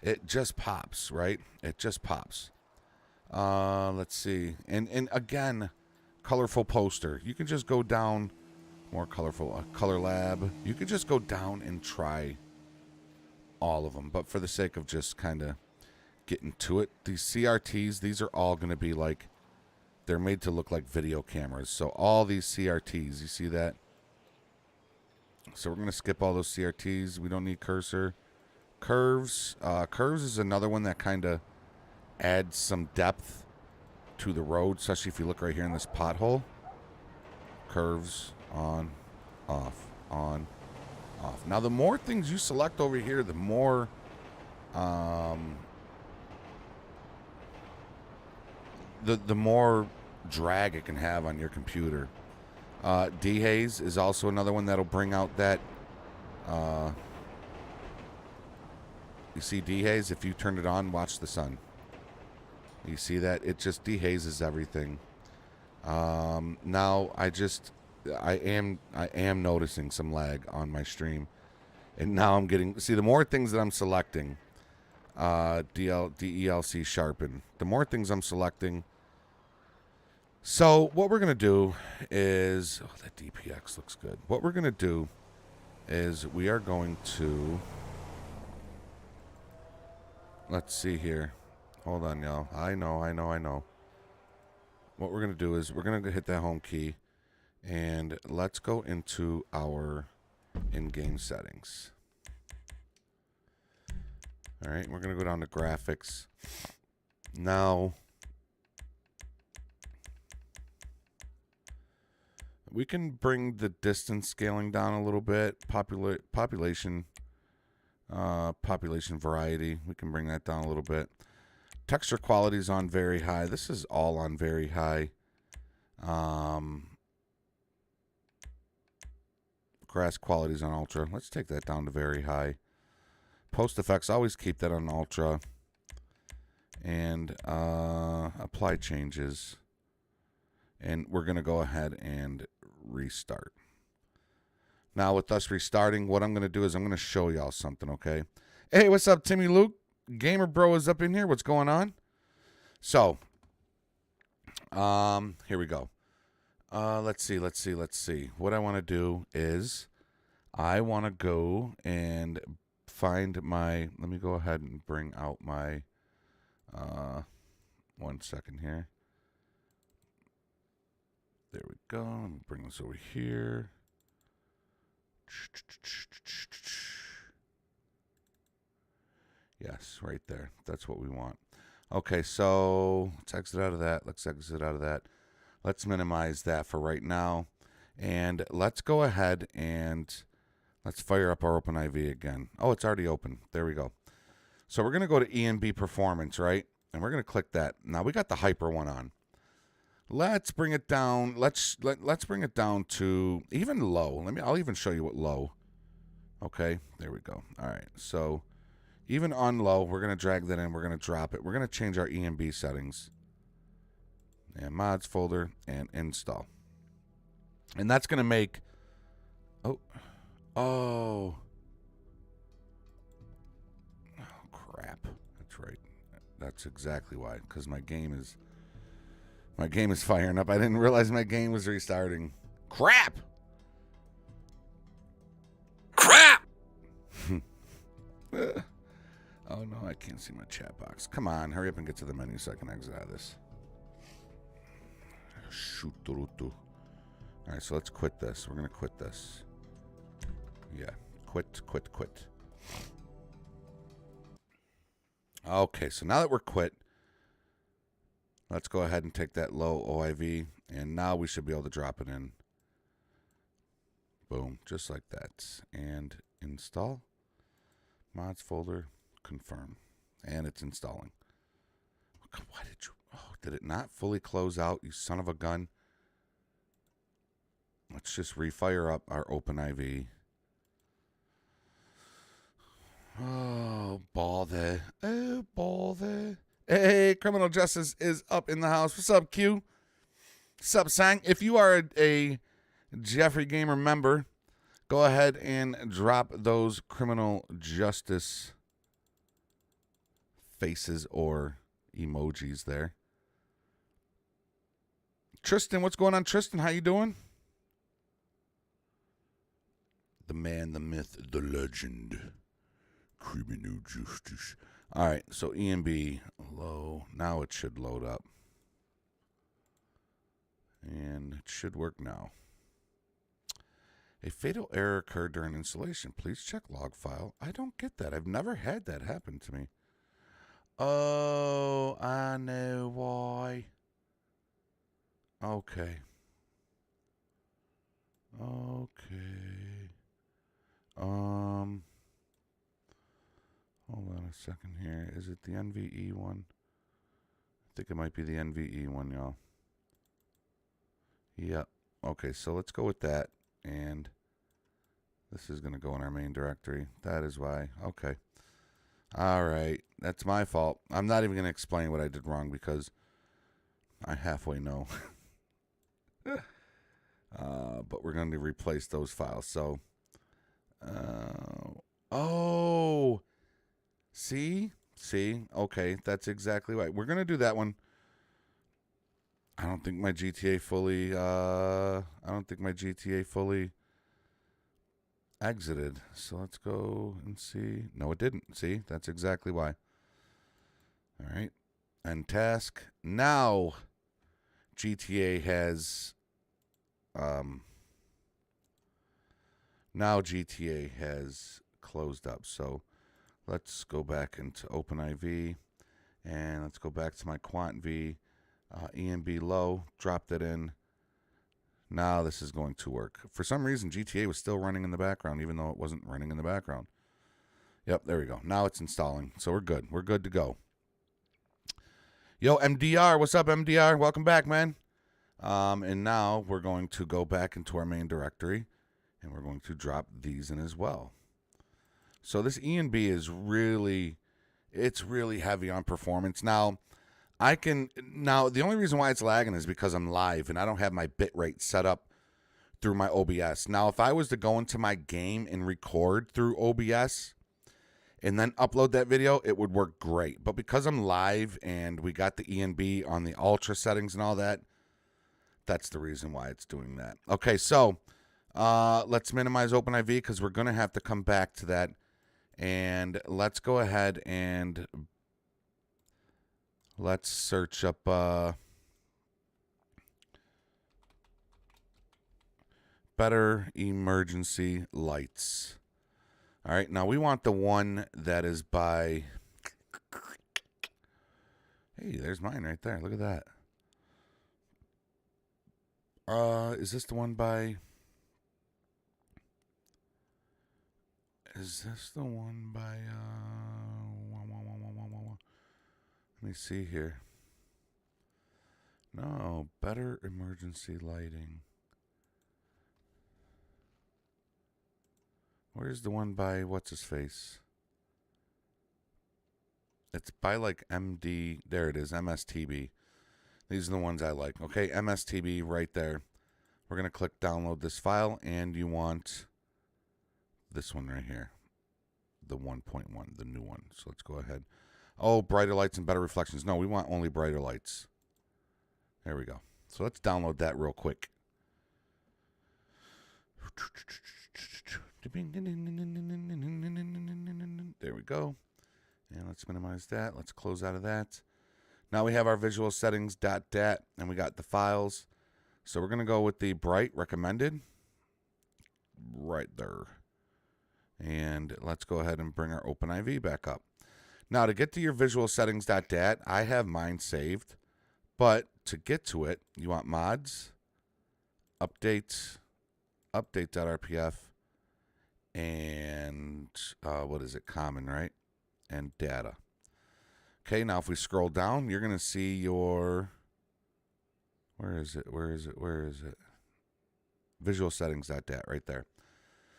it just pops, right? It just pops. Let's see. And again, colorful poster. You can just go down, more colorful, color lab. You could just go down and try all of them. But for the sake of just kind of getting to it, these CRTs, these are all going to be like, they're made to look like video cameras. So all these CRTs, you see that? So we're going to skip all those CRTs. We don't need cursor. Curves. Curves is another one that kind of adds some depth to the road, especially if you look right here in this pothole. Curves. On. Off. On. Off. Now, the more things you select over here, the more... the more drag it can have on your computer. Dehaze is also another one that'll bring out that, you see dehaze? If you turn it on, watch the sun. You see that? It just dehazes everything. Now, I am noticing some lag on my stream. And now I'm getting, see, the more things that I'm selecting, DELC sharpen, the more things I'm selecting. So what we're going to do is, oh, that DPX looks good. What we're going to do is we are going to, let's see here. Hold on, y'all. I know. What we're going to do is we're going to hit that home key and let's go into our in-game settings. All right, we're going to go down to graphics. Now, we can bring the distance scaling down a little bit. Population variety, we can bring that down a little bit. Texture quality is on very high. This is all on very high. Grass quality is on ultra. Let's take that down to very high. Post effects, always keep that on ultra. And apply changes. And we're going to go ahead and restart. Now, with us restarting, what I'm going to do is I'm going to show y'all something, okay? Hey, what's up, Timmy Luke? Gamer Bro is up in here. What's going on? So, here we go. Let's see. What I want to do is I want to go and find my, let me go ahead and bring out my, 1 second here. There we go. Let me bring this over here. Yes, right there. That's what we want. Okay, so let's exit out of that. Let's minimize that for right now. And let's go ahead and let's fire up our OpenIV again. Oh, it's already open. There we go. So we're going to go to ENB Performance, right? And we're going to click that. Now we got the Hyper one on. Let's bring it down. Let's bring it down to even low. I'll even show you what low. Okay, there we go. All right, so even on low, we're going to drag that in. We're going to drop it. We're going to change our ENB settings. And mods folder and install. And that's going to make... Oh, crap. That's right. That's exactly why. Because my game is firing up. I didn't realize my game was restarting. Crap! Oh, no, I can't see my chat box. Come on, hurry up and get to the menu so I can exit out of this. Shoot. All right, so let's quit this. We're going to quit this. Yeah, quit. Okay, so now that we're quit, let's go ahead and take that low OIV, and now we should be able to drop it in. Boom, just like that. And install. Mods folder, confirm. And it's installing. Why did you... Oh, did it not fully close out, you son of a gun? Let's just refire up our OpenIV. Oh, bother. Oh, bother. Hey, Criminal Justice is up in the house. What's up, Q? What's up, Sang? If you are a Jeffrey Gamer member, go ahead and drop those Criminal Justice faces or emojis there. Tristan, what's going on, Tristan? How you doing? The man, the myth, the legend. Criminal Justice. All right, so ENB low. Now it should load up. And it should work now. A fatal error occurred during installation. Please check log file. I don't get that. I've never had that happen to me. Oh, I know why. Okay. Hold on a second here. Is it the NVE one? I think it might be the NVE one, y'all. Yep. Okay, so let's go with that. And this is going to go in our main directory. That is why. Okay. All right. That's my fault. I'm not even going to explain what I did wrong because I halfway know. But we're going to replace those files. So, oh, see, okay, that's exactly right. We're going to do that one. I don't think my GTA fully exited. So let's go and see. No, it didn't. See, that's exactly why. All right. And task. Now GTA has closed up. So let's go back into OpenIV and let's go back to my QuantV. ENB low, drop that in. Now this is going to work. For some reason, GTA was still running in the background, even though it wasn't running in the background. Yep, there we go. Now it's installing. So we're good. We're good to go. Yo, MDR, what's up, MDR? Welcome back, man. And now we're going to go back into our main directory, And we're going to drop these in as well. So this E&B is really, it's really heavy on performance. Now, the only reason why it's lagging is because I'm live and I don't have my bit rate set up through my OBS. Now, if I was to go into my game and record through OBS and then upload that video, it would work great. But because I'm live and we got the E&B on the ultra settings and all that, that's the reason why it's doing that. Okay, so let's minimize OpenIV because we're going to have to come back to that. And let's go ahead and let's search up better emergency lights. All right, now we want the one that is by, hey, there's mine right there. Look at that. Is this the one by, let me see here. No, better emergency lighting. Where's the one by what's his face? It's by like MD. There it is, MSTB. These are the ones I like. Okay, MSTB right there. We're going to click download this file, and you want this one right here. The 1.1, the new one. So let's go ahead. Oh, brighter lights and better reflections. No, we want only brighter lights. There we go. So let's download that real quick. There we go. And let's minimize that. Let's close out of that. Now we have our visual settings.dat, and we got the files. So we're going to go with the bright recommended right there. And let's go ahead and bring our OpenIV back up. Now to get to your visual settings.dat, I have mine saved. But to get to it, you want mods, updates, update.rpf, and what is it? Common, right? And data. Okay, now if we scroll down, you're going to see your, where is it? Visual settings.dat right there.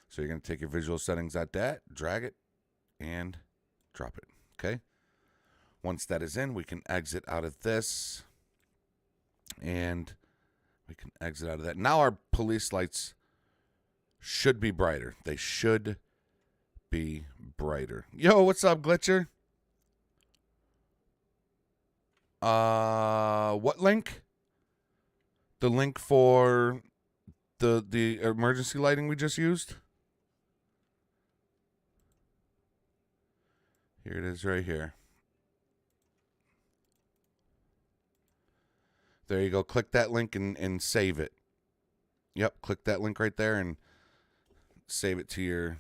So you're going to take your visual settings.dat, drag it, and drop it. Okay? Once that is in, we can exit out of this. And we can exit out of that. Now our police lights should be brighter. They should be brighter. Yo, what's up, Glitcher? What link? The link for the emergency lighting we just used? Here it is right here. There you go. Click that link and save it. Yep, click that link right there and save it to your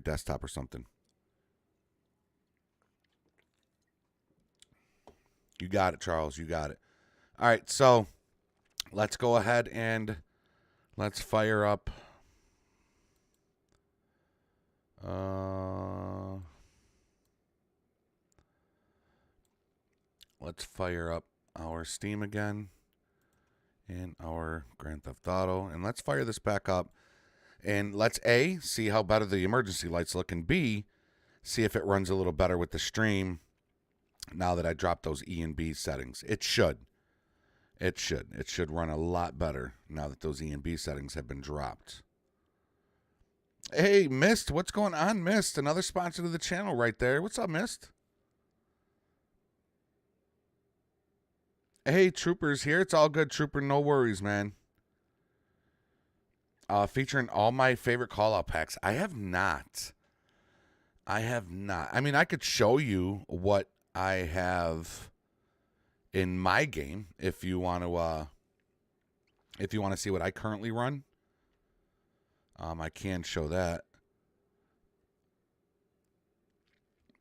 desktop or something. You got it, Charles. You got it. All right, so let's go ahead and let's fire up. Let's fire up our Steam again and our Grand Theft Auto. And let's fire this back up. And let's A, see how better the emergency lights look. And B, see if it runs a little better with the stream now that I dropped those E and B settings. It should. It should. It should run a lot better now that those E and B settings have been dropped. Hey, Mist, what's going on, Mist? Another sponsor to the channel right there. What's up, Mist? Hey, Trooper's here. It's all good, Trooper. No worries, man. Featuring all my favorite call-out packs. I have not. I mean, I could show you what I have in my game if you want to see what I currently run. I can show that.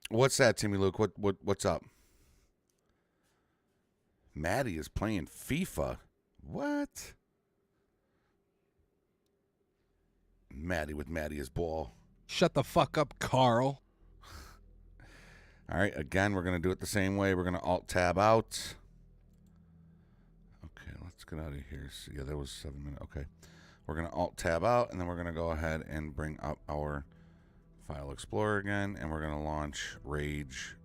What's that, Timmy Luke? What's up? Maddie is playing FIFA. What? Maddie with Maddie is ball. Shut the fuck up, Carl. All right, again, we're going to do it the same way. We're going to Alt-Tab out. Okay, let's get out of here. So, yeah, that was 7 minutes. Okay. We're going to Alt-Tab out, and then we're going to go ahead and bring up our File Explorer again, and we're going to launch Rage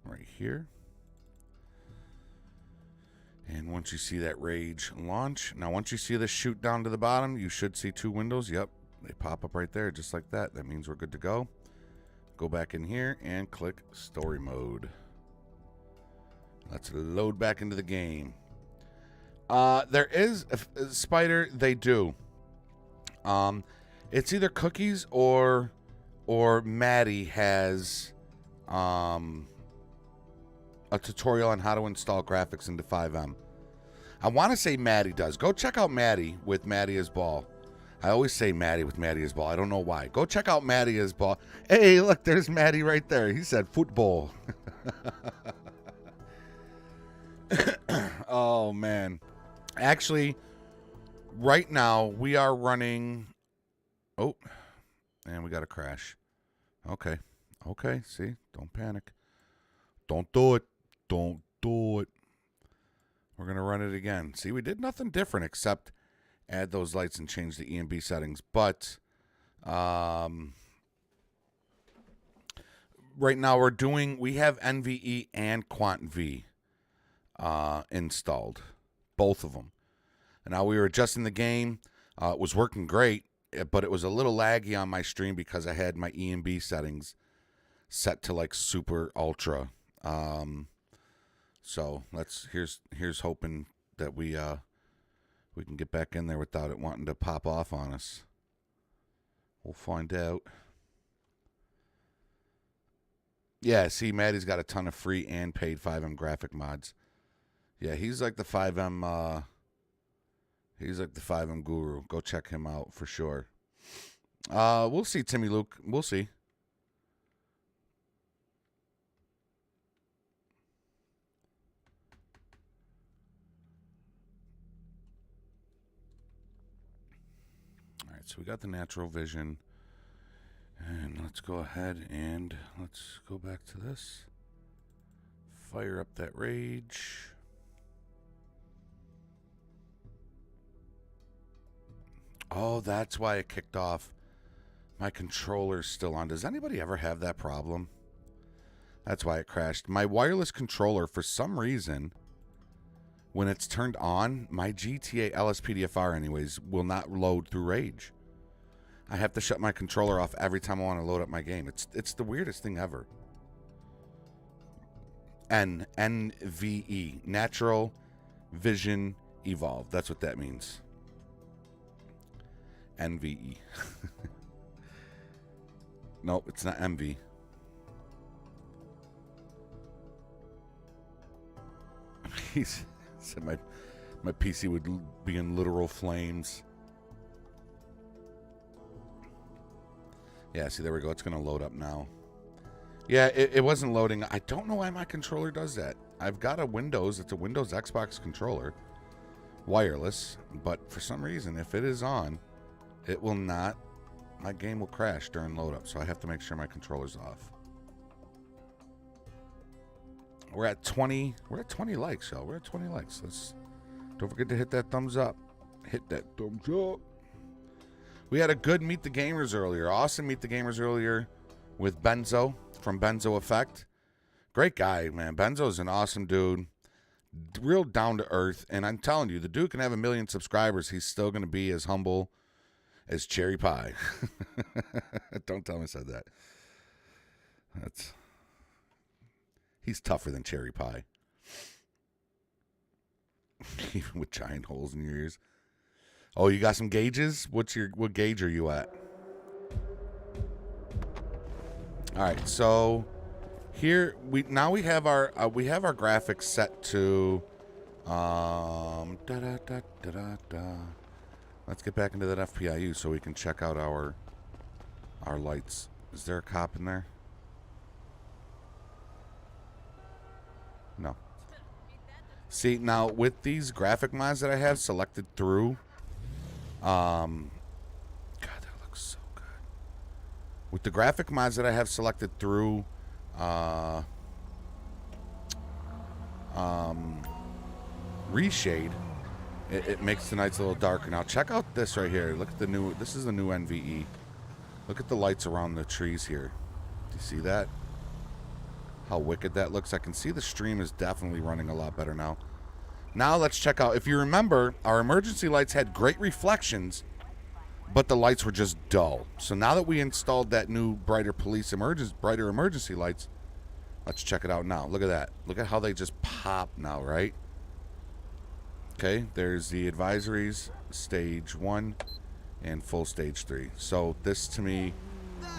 right here. And once you see that Rage launch, now once you see this shoot down to the bottom, you should see 2 windows. Yep, they pop up right there just like that. That means we're good to go. Go back in here and click Story Mode. Let's load back into the game. There is a spider. They do. It's either Cookies or Maddie has a tutorial on how to install graphics into 5M. I want to say Maddie does. Go check out Maddie with Maddie as Ball. I always say Maddie with Maddie as Ball. I don't know why. Go check out Maddie as Ball. Hey, look, there's Maddie right there. He said football. Oh, man. Actually, right now, we are running... Oh, and we got a crash. Okay. Okay, see? Don't panic. Don't do it. Don't do it. We're going to run it again. See, we did nothing different except add those lights and change the EMB settings. But right now we have NVE and QuantV installed. Both of them. And now we were adjusting the game. It was working great, but it was a little laggy on my stream because I had my EMB settings set to like super ultra. So here's hoping that we can get back in there without it wanting to pop off on us. We'll find out. Yeah, see, Maddie's got a ton of free and paid 5M graphic mods. Yeah, he's like the 5M he's like the 5M guru. Go check him out for sure. We'll see, Timmy Luke. We'll see. All right, so we got the NaturalVision. And let's go ahead and let's go back to this. Fire up that Rage. Oh, that's why it kicked off. My controller's still on. Does anybody ever have that problem? That's why it crashed. My wireless controller, for some reason, when it's turned on, my GTA LSPDFR anyways, will not load through Rage. I have to shut my controller off every time I want to load up my game. It's the weirdest thing ever. NVE, Natural Vision Evolve. That's what that means. NVE. Nope, it's not MV. He said my PC would be in literal flames. Yeah, see, there we go. It's going to load up now. Yeah, it wasn't loading. I don't know why my controller does that. I've got a Windows. It's a Windows Xbox controller. Wireless. But for some reason, if it is on, it will not. My game will crash during load up. So I have to make sure my controller's off. We're at 20. We're at 20 likes, y'all. We're at 20 likes. Don't forget to hit that thumbs up. Hit that thumbs up. We had a good Meet the Gamers earlier. Awesome Meet the Gamers earlier with Benzo from Benzo Effect. Great guy, man. Benzo's an awesome dude. Real down to earth. And I'm telling you, the dude can have 1 million subscribers. He's still going to be as humble as cherry pie. Don't tell me I said that. He's tougher than cherry pie. Even with giant holes in your ears. Oh, you got some gauges? What gauge are you at? All right, so here we have our graphics set to Let's get back into that FPIU so we can check out our lights. Is there a cop in there? No. See, now with these graphic mods that I have selected through, God, that looks so good. With the graphic mods that I have selected through Reshade, It makes the nights a little darker. Now check out this right here. Look at the new, this is the new NVE. Look at the lights around the trees here. Do you see that? How wicked that looks. I can see the stream is definitely running a lot better now. Now let's check out. If you remember, our emergency lights had great reflections, but the lights were just dull. So now that we installed that new brighter emergency lights, let's check it out now. Look at that. Look at how they just pop now, right? Okay, there's the advisories, stage 1 and full stage 3. So this to me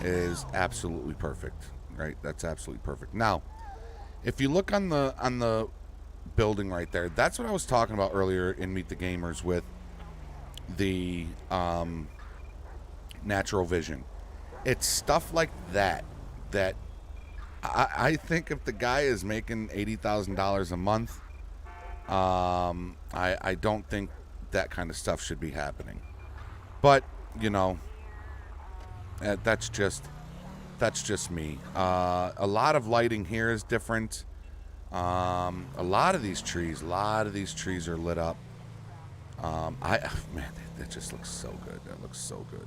is absolutely perfect, right? That's absolutely perfect. Now, if you look on the building right there, that's what I was talking about earlier in Meet the Gamers with the NaturalVision. It's stuff like that that I think if the guy is making $80,000 a month, I don't think that kind of stuff should be happening. But, you know, that's just me. A lot of lighting here is different. A lot of these trees are lit up. Man, that just looks so good. That looks so good.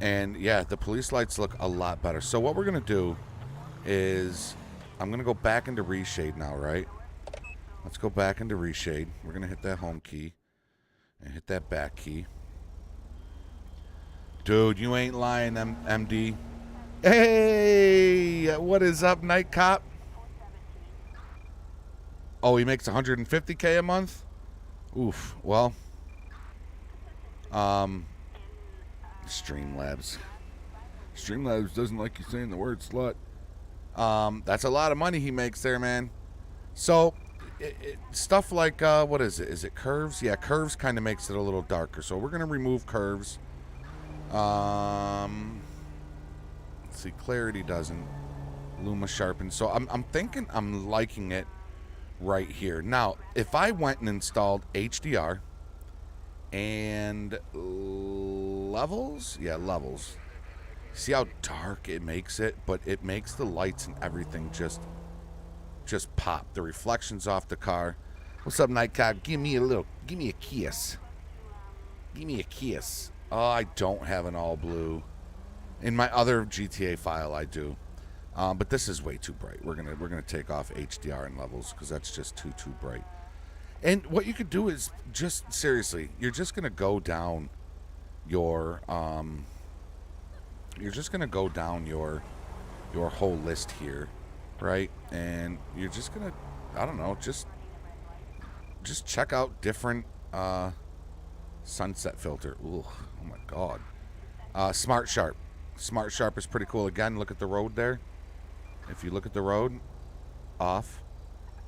And yeah, the police lights look a lot better. So what we're gonna do is I'm gonna go back into Reshade now, right? Let's go back into Reshade. We're gonna hit that home key and hit that back key. Dude, you ain't lying, MD. Hey, what is up, Night Cop? Oh, he makes 150K a month? Oof. Well, Streamlabs. Streamlabs doesn't like you saying the word slut. That's a lot of money he makes there, man. So, stuff like, what is it? Is it curves? Yeah, curves kind of makes it a little darker. So we're going to remove curves. Let's see, clarity doesn't. Luma sharpen. So I'm thinking I'm liking it right here. Now, if I went and installed HDR and levels, yeah, levels. See how dark it makes it, but it makes the lights and everything just pop. The reflections off the car. What's up, Nightcap? Give me a kiss. Give me a kiss. Oh, I don't have an all blue. In my other GTA file, I do. But this is way too bright. We're gonna take off HDR and levels because that's just too bright. And what you could do is just seriously, you're just gonna go down your whole list here, right? And you're just gonna, I don't know, just check out different sunset filter. Ooh, oh my god. Smart Sharp. Smart Sharp is pretty cool. Again, look at the road there. If you look at the road, off,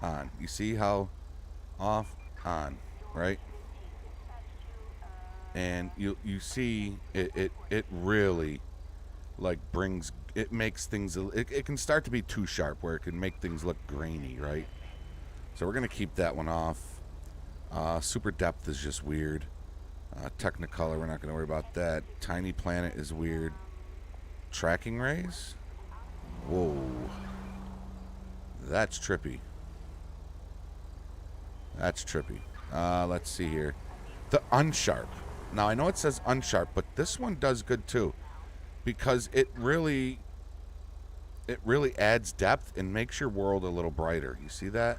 on. You see how off, on, right? And you see it really like makes things, it can start to be too sharp where it can make things look grainy, right? So we're gonna keep that one off. Super depth is just weird. Technicolor, we're not gonna worry about that. Tiny Planet is weird. Tracking rays? Whoa. That's trippy. That's trippy. Let's see here. The unsharp. Now, I know it says unsharp, but this one does good too. Because it really adds depth and makes your world a little brighter. You see that?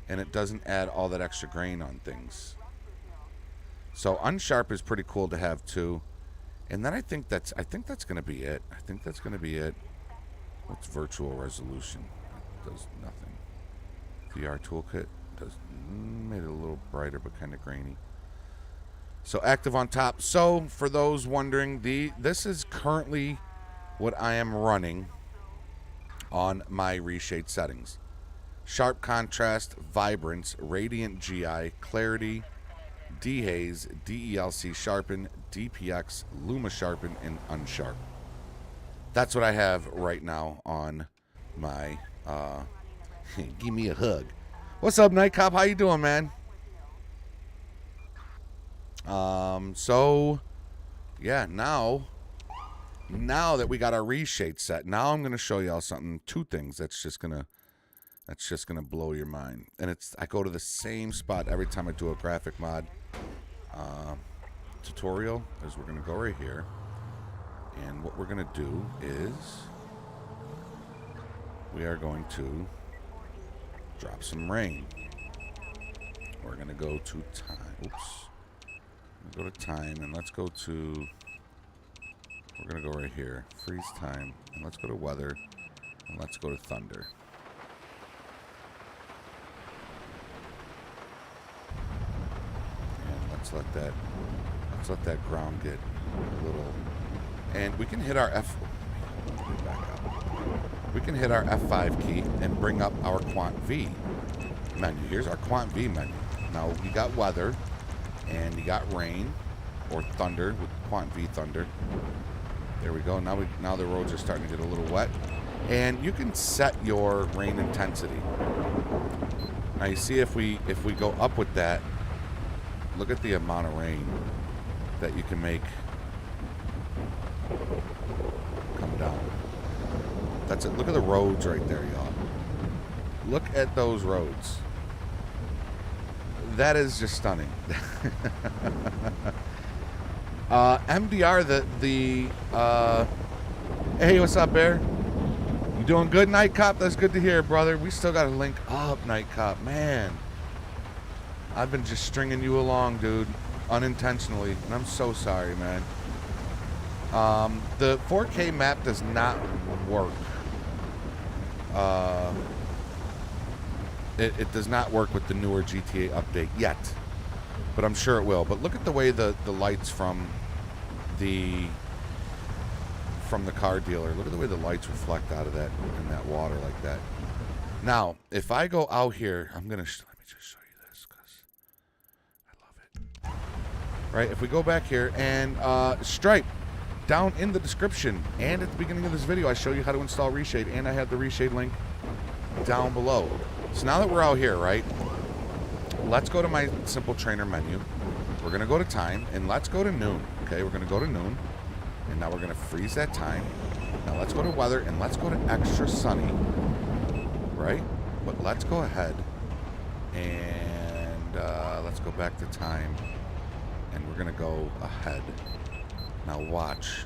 And it doesn't add all that extra grain on things. So unsharp is pretty cool to have too. And then I think that's gonna be it. I think that's gonna be it. What's virtual resolution? It does nothing. VR toolkit does made it a little brighter but kind of grainy. So active on top. So for those wondering, this is currently what I am running on my Reshade settings. Sharp contrast, vibrance, radiant GI, clarity, dehaze, DELC sharpen, DPX, Luma sharpen, and unsharp. That's what I have right now on my give me a hug. What's up, Night Cop? How you doing, man? So yeah, now that we got our Reshade set, now I'm gonna show y'all something, two things that's just gonna That's just going to blow your mind. And I go to the same spot every time I do a graphic mod tutorial. Is we're going to go right here. And what we're going to do is we are going to drop some rain. We're going to go to time. Oops. Go to time, and let's go to... We're going to go right here. Freeze time. And let's go to weather. And let's go to thunder. And let's let that ground get a little... And we can hit our back up. We can hit our F5 key and bring up our QuantV menu. Here's our QuantV menu. Now, you got weather, and you got rain, or thunder, with QuantV thunder. There we go. Now the roads are starting to get a little wet. And you can set your rain intensity. Now, you see if we go up with that, look at the amount of rain that you can make come down. That's it. Look at the roads right there, y'all. Look at those roads. That is just stunning. MDR, hey, what's up, Bear? You doing good, Night Cop? That's good to hear, brother. We still got to link up, Night Cop. Man, I've been just stringing you along, dude, unintentionally, and I'm so sorry, man. The 4K map does not work. It does not work with the newer GTA update yet, but I'm sure it will. But look at the way the lights from the car dealer. Look at the way the lights reflect out of that in that water like that. Now, if I go out here, let me just show you this because I love it. Right, if we go back here and Stripe, down in the description and at the beginning of this video, I show you how to install Reshade, and I have the Reshade link down below. So now that we're out here, right, let's go to my simple trainer menu. We're going to go to time, and let's go to noon. Okay, we're going to go to noon, and now we're going to freeze that time. Now let's go to weather, and let's go to extra sunny, right? But let's go ahead, and let's go back to time, and we're going to go ahead. Now watch.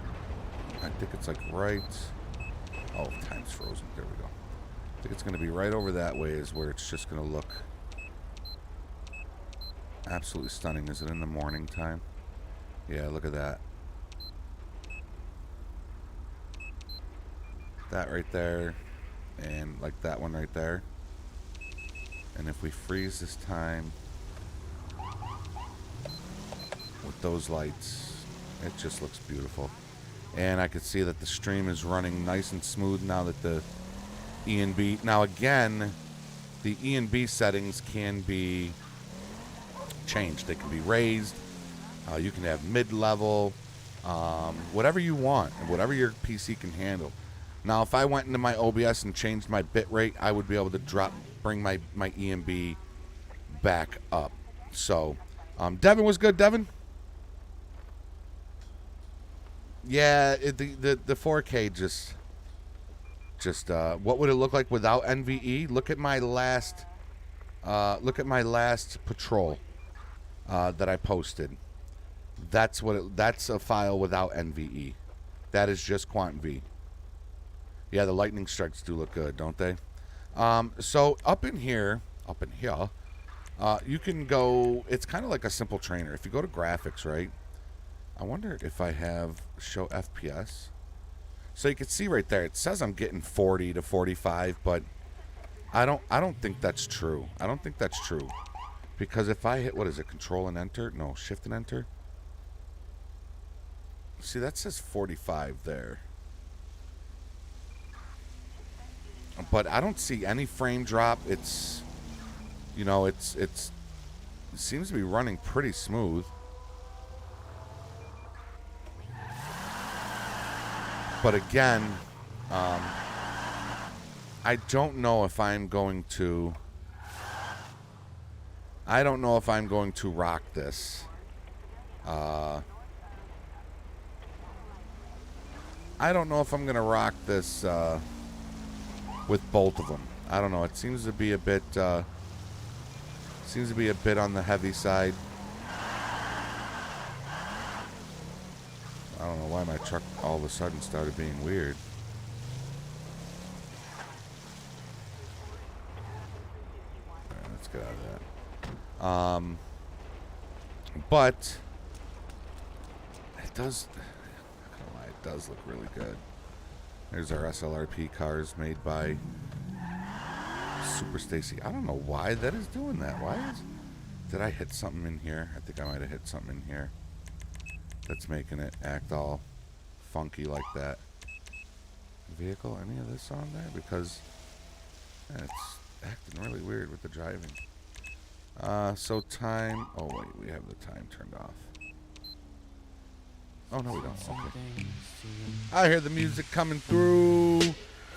I think it's like right... Oh, time's frozen. There we go. I think it's going to be right over that way is where it's just going to look absolutely stunning. Is it in the morning time? Yeah, look at that. That right there. And like that one right there. And if we freeze this time with those lights, it just looks beautiful. And I can see that the stream is running nice and smooth now that the E and B. Now again, the E and B settings can be changed. They can be raised. You can have mid-level, whatever you want, and whatever your PC can handle. Now, if I went into my OBS and changed my bit rate, I would be able to bring my E and B back up. So, Devin, what's good, Devin? Yeah, the 4K just what would it look like without NVE? Look at my last patrol that I posted. That's a file without NVE. That is just QuantV. Yeah, the lightning strikes do look good, don't they? So up in here, you can go. It's kind of like a simple trainer. If you go to graphics, right? I wonder if I have show FPS. So you can see right there, it says I'm getting 40 to 45, but I don't think that's true. I don't think that's true. Because if I hit, what is it, Control and Enter? No, Shift and Enter. See, that says 45 there. But I don't see any frame drop. It's, you know, it seems to be running pretty smooth. But again, I don't know if I'm going to... I don't know if I'm going to rock this. I don't know if I'm going to rock this with both of them. I don't know. It seems to be a bit on the heavy side. I don't know why my truck all of a sudden started being weird. All right, let's get out of that. But it does. I don't know why, it does look really good. There's our SLRP cars made by Super Stacy. I don't know why that is doing that. Did I hit something in here? I think I might have hit something in here that's making it act all funky like that. Vehicle, any of this on there? Because it's acting really weird with the driving. So time. Oh wait, we have the time turned off. Oh no, we don't. Okay. I hear the music coming through.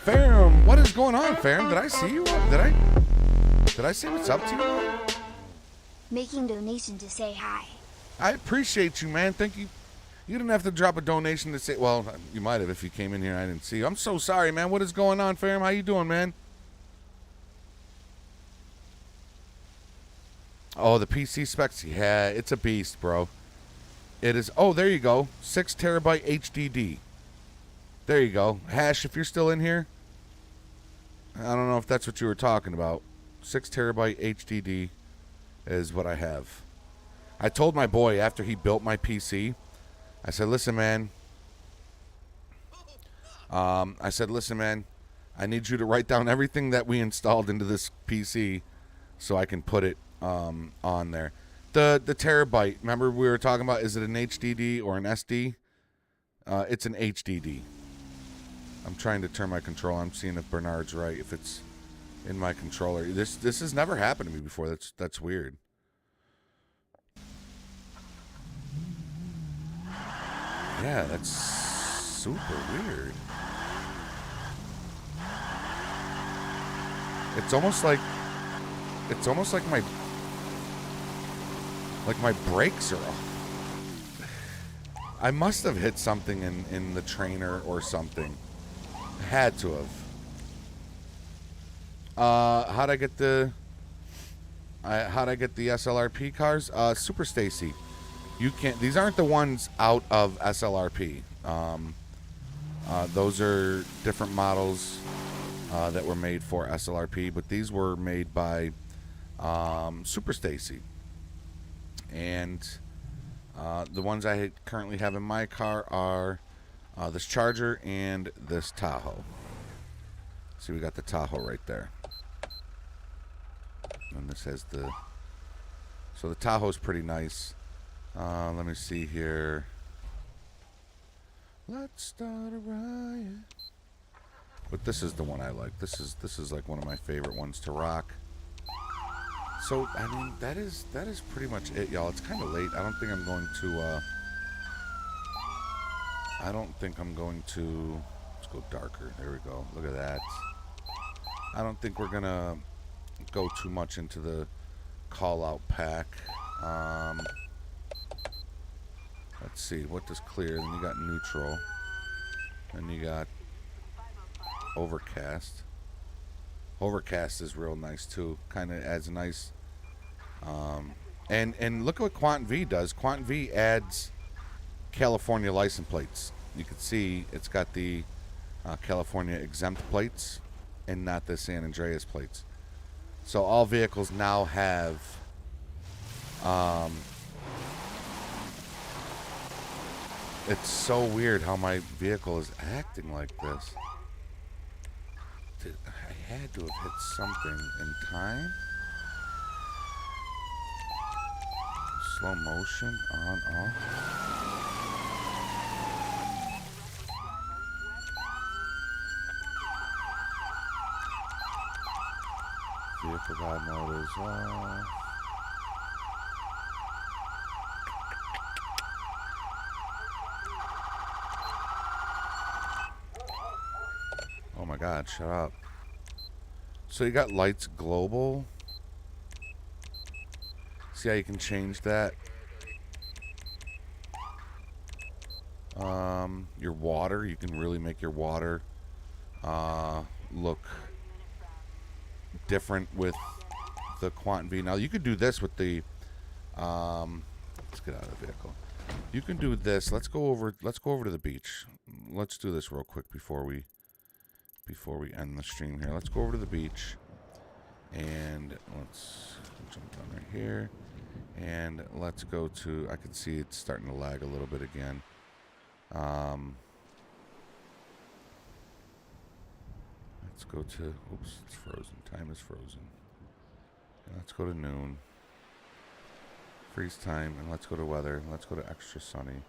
Farron, what is going on, Farron? Did I see you? Did I say what's up to you? Making donation to say hi. I appreciate you, man. Thank you. You didn't have to drop a donation to say. Well, you might have if you came in here and I didn't see you. I'm so sorry, man. What is going on, Farron? How you doing, man? Oh, the PC specs. Yeah, it's a beast, bro. It is. Oh, there you go. 6 terabyte HDD. There you go. Hash, if you're still in here. I don't know if that's what you were talking about. 6 terabyte HDD is what I have. I told my boy after he built my PC, I said, listen, man. I need you to write down everything that we installed into this PC so I can put it on there. The terabyte, remember we were talking about, is it an HDD or an SD? It's an HDD. I'm trying to turn my controller. I'm seeing if Bernard's right, if it's in my controller. This has never happened to me before. That's weird. Yeah, that's super weird. It's almost like my brakes are off. I must have hit something in the trainer or something. I had to have. How'd I get the SLRP cars? Super Stacy. You can't. These aren't the ones out of SLRP. Those are different models that were made for SLRP, but these were made by Super Stacy. And the ones I currently have in my car are this Charger and this Tahoe. See, we got the Tahoe right there. And this has the... So the Tahoe's pretty nice. Let me see here. Let's start a riot. But this is the one I like. This is like one of my favorite ones to rock. So I mean that is pretty much it, y'all. It's kind of late. I don't think I'm going to. Let's go darker. There we go. Look at that. I don't think we're gonna go too much into the call out pack. Let's see, what does clear? Then you got neutral. Then you got overcast. Overcast is real nice too. Kind of adds a nice. And look at what QuantV does. QuantV adds California license plates. You can see it's got the California exempt plates and not the San Andreas plates. So all vehicles now have. It's so weird how my vehicle is acting like this. I had to have hit something in time. Slow motion, on, off. Vehicle God mode is off. Oh my God, shut up. So you got lights global. See how you can change that? Your water, you can really make your water look different with the QuantV. Now you could do this with the let's get out of the vehicle. You can do this. Let's go over to the beach. Let's do this real quick before we end the stream here. Let's go over to the beach and let's jump down right here. And let's go to, I can see it's starting to lag a little bit again. Let's go to, oops, it's frozen. Time is frozen. And let's go to noon. Freeze time, and let's go to weather. Let's go to extra sunny.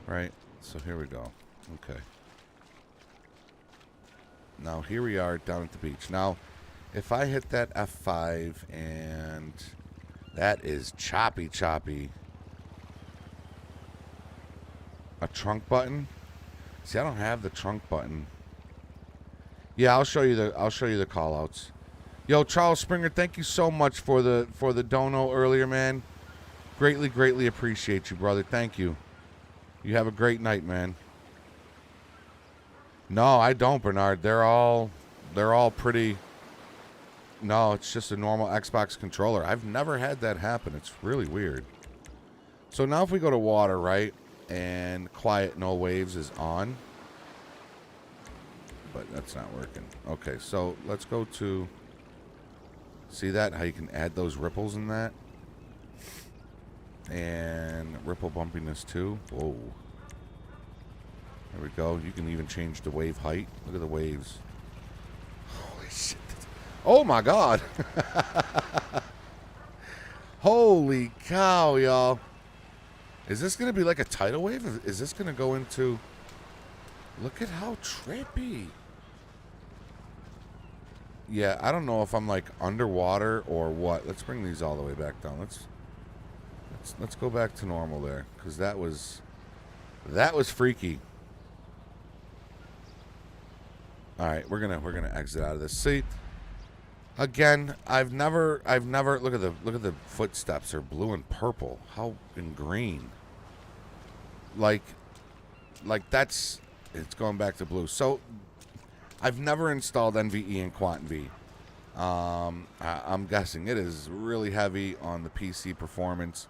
Right, so here we go. Okay. Now here we are down at the beach. Now, if I hit that F5 and that is choppy. A trunk button? See, I don't have the trunk button. Yeah, I'll show you the call outs. Yo, Charles Springer, thank you so much for the dono earlier, man. Greatly appreciate you, brother. Thank you. You have a great night, man. No, I don't, Bernard. They're all pretty. No, it's just a normal Xbox controller. I've never had that happen. It's really weird. So now if we go to water, right, and quiet no waves is on. But that's not working. Okay, so let's go to, see that? How you can add those ripples in that? And ripple bumpiness too. Whoa. There we go. You can even change the wave height. Look at the waves. Holy shit. Oh my God. Holy cow, y'all. Is this going to be like a tidal wave? Is this going to go into... Look at how trippy. Yeah, I don't know if I'm like underwater or what. Let's bring these all the way back down. Let's go back to normal there, because that was freaky. All right, we're gonna exit out of this. See, again, I've never look at the footsteps. They're blue and purple. How in green? Like that's, it's going back to blue. So I've never installed NVE and QuantV. I'm guessing it is really heavy on the PC performance.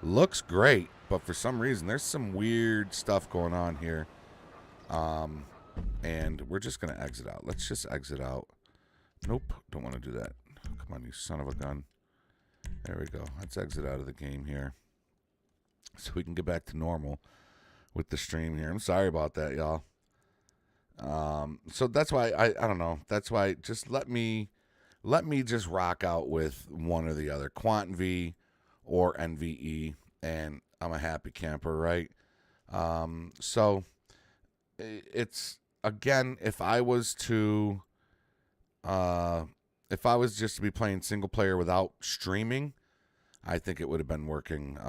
Looks great, but for some reason there's some weird stuff going on here. And we're just gonna exit out. Let's just exit out. Nope, don't want to do that. Come on, you son of a gun. There we go. Let's exit out of the game here, so we can get back to normal with the stream here. I'm sorry about that, y'all. So that's why I don't know. That's why just let me just rock out with one or the other, QuantV or NVE, and I'm a happy camper, right? So it's, again, if I was just to be playing single player without streaming, I think it would have been working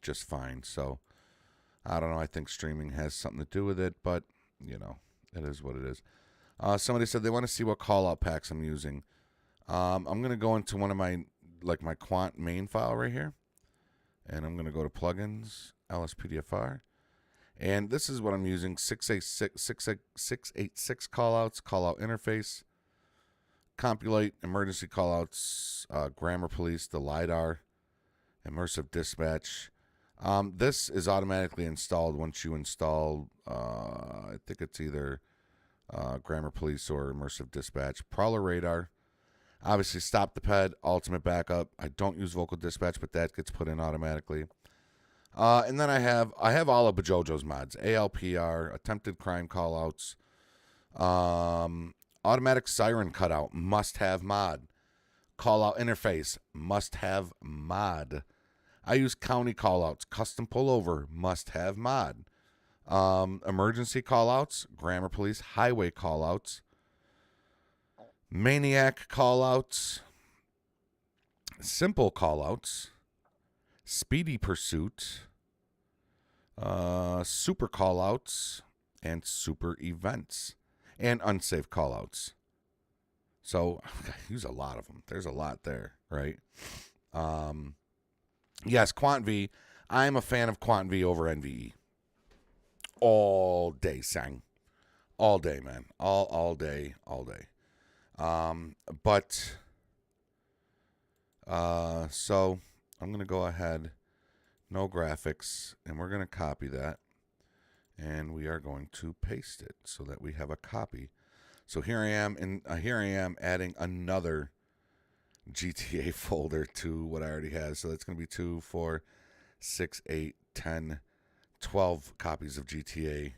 just fine. So I don't know. I think streaming has something to do with it, but you know, it is what it is. Somebody said they want to see what call out packs I'm using. I'm going to go into one of my Quant main file right here, and I'm going to go to plugins, LSPDFR, and this is what I'm using: 686 callouts, call out interface, compilate, emergency callouts, grammar police, the LiDAR, immersive dispatch. This is automatically installed once you install, I think it's either grammar police or immersive dispatch. Prowler radar, obviously stop the ped, ultimate backup. I don't use vocal dispatch, but that gets put in automatically. And then I have all of Bajojo's mods: ALPR, attempted crime callouts, automatic siren cutout, must have mod. Call out interface, must have mod. I use county callouts, custom pullover, must have mod. Emergency callouts, grammar police, highway callouts, maniac callouts, simple callouts, speedy pursuit, super callouts, and super events, and unsafe callouts. So I use a lot of them. There's a lot there, right? Yes, QuantV. I'm a fan of QuantV over NVE. All day, sang. All day, man. All day, all day. So I'm going to go ahead, no graphics, and we're going to copy that. And we are going to paste it so that we have a copy. So here I am, adding another GTA folder to what I already have. So that's going to be 2, 4, 6, 8, 10, 12 copies of GTA.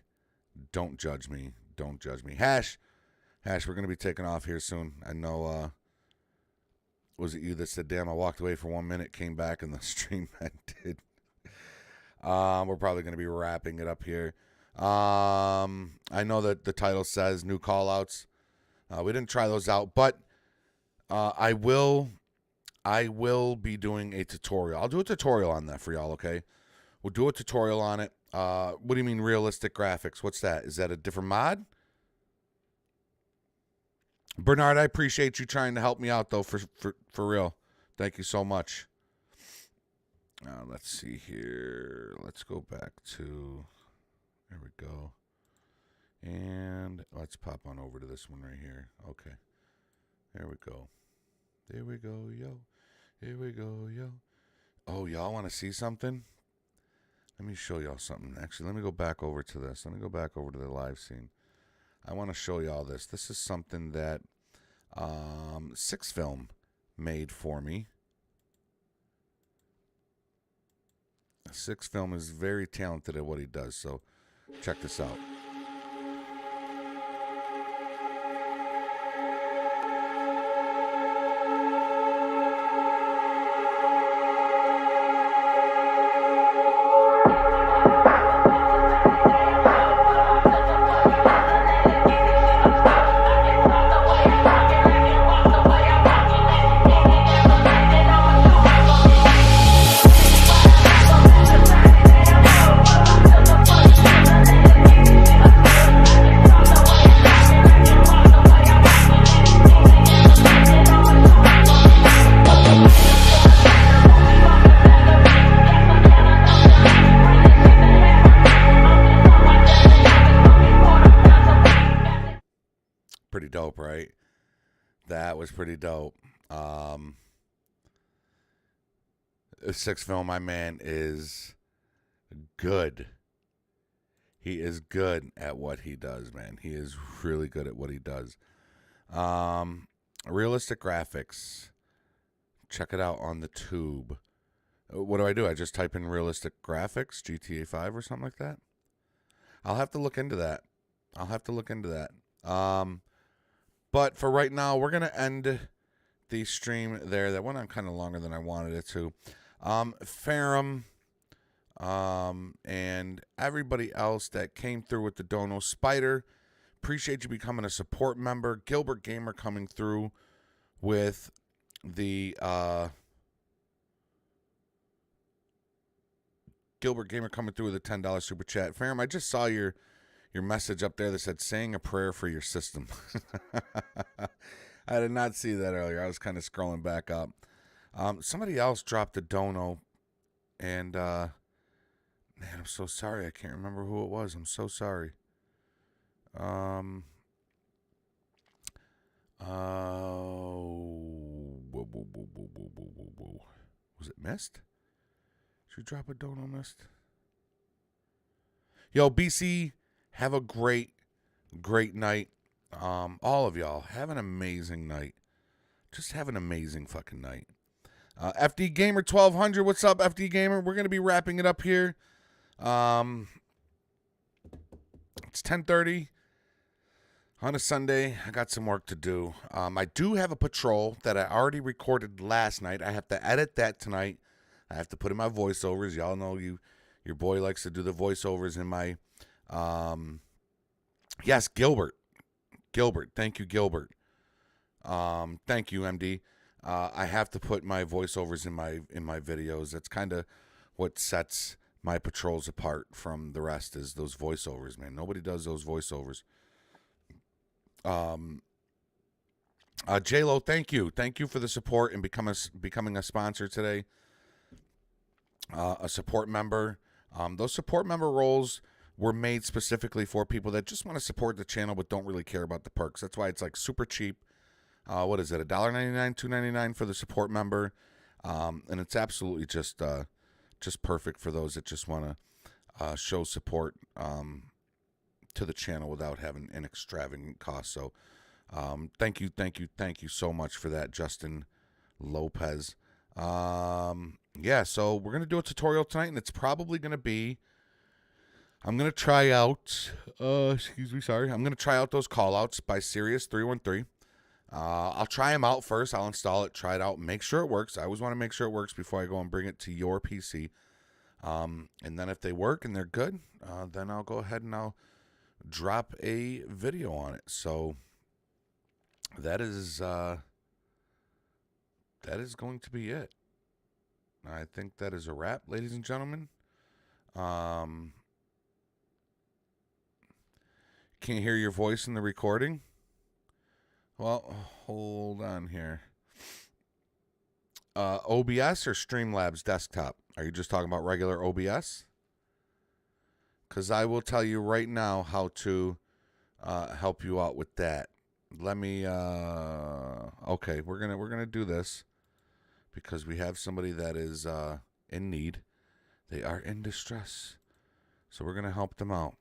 Don't judge me. Don't judge me. Hash, we're going to be taking off here soon. I know, was it you that said, damn, I walked away for 1 minute, came back, and the stream ended. We're probably going to be wrapping it up here. I know that the title says new callouts. We didn't try those out, but I will be doing a tutorial. I'll do a tutorial on that for y'all, okay? We'll do a tutorial on it. What do you mean realistic graphics? What's that? Is that a different mod? Bernard, I appreciate you trying to help me out, though, for real. Thank you so much. Let's see here. Let's go back to... There we go. And let's pop on over to this one right here. Okay. There we go. There we go, yo. Here we go, yo. Oh, y'all want to see something? Let me show y'all something. Actually, let me go back over to this. Let me go back over to the live scene. I want to show y'all this. This is something that Six Film made for me. Six Film is very talented at what he does, so check this out. Pretty dope, right? That was pretty dope. Six Film, my man, is good. He is good at what he does, man. He is really good at what he does. Realistic graphics. Check it out on the tube. What do? I just type in realistic graphics, GTA 5 or something like that? I'll have to look into that. But for right now, we're going to end the stream there. That went on kind of longer than I wanted it to. Ferrum, and everybody else that came through with the dono. Spider, appreciate you becoming a support member. Gilbert Gamer coming through with the $10 super chat. Ferrum, I just saw your message up there that said saying a prayer for your system. I did not see that earlier. I was kind of scrolling back up. Somebody else dropped a dono, and man, I'm so sorry. I can't remember who it was. I'm so sorry. Was it Mist? Should you drop a dono, Mist? Yo, BC, have a great night. All of y'all, have an amazing night. Just have an amazing fucking night. FD Gamer 1200, what's up, FD Gamer? We're going to be wrapping it up here. It's 10:30 on a Sunday. I got some work to do. I do have a patrol that I already recorded last night. I have to edit that tonight. I have to put in my voiceovers. Y'all know your boy likes to do the voiceovers in my... Yes, Gilbert. Thank you, Gilbert. Thank you, MD. I have to put my voiceovers in my videos. That's kind of what sets my patrols apart from the rest, is those voiceovers, man. Nobody does those voiceovers. J-Lo, thank you for the support and becoming a sponsor today. A support member. Those support member roles were made specifically for people that just want to support the channel but don't really care about the perks. That's why it's like super cheap. What is it? $1.99, $2.99 for the support member. And it's absolutely just perfect for those that just want to show support to the channel without having an extravagant cost. So thank you so much for that, Justin Lopez. Yeah, so we're going to do a tutorial tonight, and it's probably going to be, I'm going to try out, I'm going to try out those callouts by Sirius313. I'll try them out first. I'll install it, try it out, make sure it works. I always want to make sure it works before I go and bring it to your PC. And then if they work and they're good, then I'll go ahead and I'll drop a video on it. So that is going to be it. I think that is a wrap, ladies and gentlemen. Can't hear your voice in the recording. Well, hold on here. OBS or Streamlabs desktop? Are you just talking about regular OBS? Because I will tell you right now how to help you out with that. Let me. Okay, we're gonna do this because we have somebody that is in need. They are in distress, so we're gonna help them out.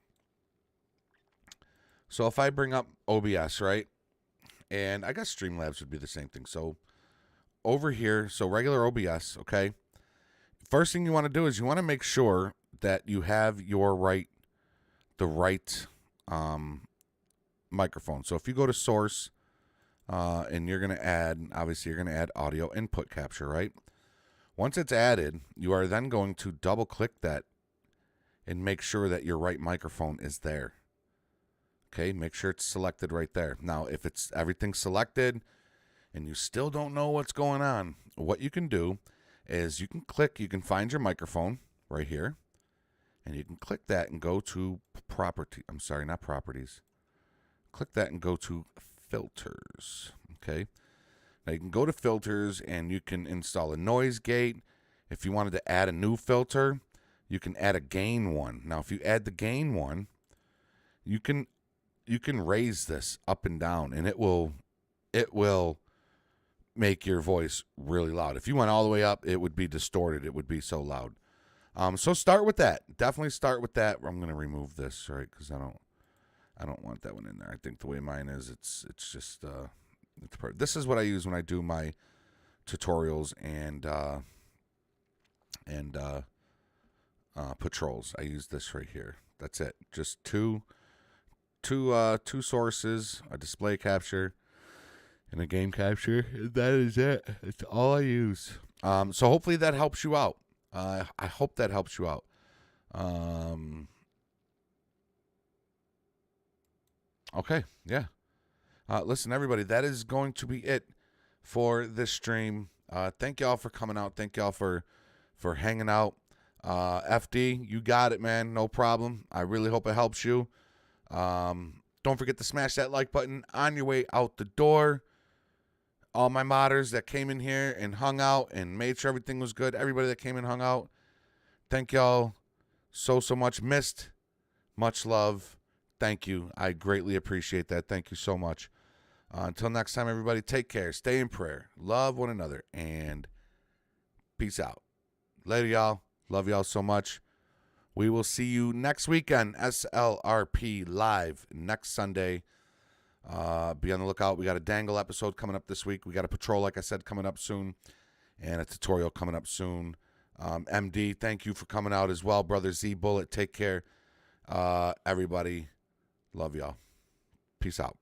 So if I bring up OBS, right? And I guess Streamlabs would be the same thing. So over here, so regular OBS, okay? First thing you want to do is you want to make sure that you have the right microphone. So if you go to source and you're going to add, obviously you're going to add audio input capture, right? Once it's added, you are then going to double click that and make sure that your right microphone is there. Okay, make sure it's selected right there. Now, if it's everything selected and you still don't know what's going on, what you can do is you can find your microphone right here, and you can click that and go to not properties. Click that and go to filters, okay? Now, you can go to filters, and you can install a noise gate. If you wanted to add a new filter, you can add a gain one. Now, if you add the gain one, you can raise this up and down, and it will make your voice really loud. If you went all the way up, it would be distorted. It would be so loud. So start with that. Definitely start with that. I'm going to remove this, right? Because I don't want that one in there. I think the way mine is, it's just this is what I use when I do my tutorials and patrols. I use this right here. That's it. Just two sources, a display capture and a game capture. That is it. It's all I use. So hopefully that helps you out. I hope that helps you out. Okay, yeah. Listen, everybody, that is going to be it for this stream. Thank y'all for coming out. Thank y'all for hanging out. FD, you got it, man. No problem. I really hope it helps you. Don't forget to smash that like button on your way out the door. All my modders that came in here and hung out and made sure everything was good. Everybody that came and hung out. Thank y'all so much. Missed. Much love. Thank you. I greatly appreciate that. Thank you so much. Until next time, everybody, take care. Stay in prayer. Love one another. And peace out. Later, y'all. Love y'all so much. We will see you next weekend. SLRP live next Sunday. Be on the lookout. We got a Dangle episode coming up this week. We got a patrol, like I said, coming up soon. And a tutorial coming up soon. MD, thank you for coming out as well. Brother Z Bullet, take care. Everybody, love y'all. Peace out.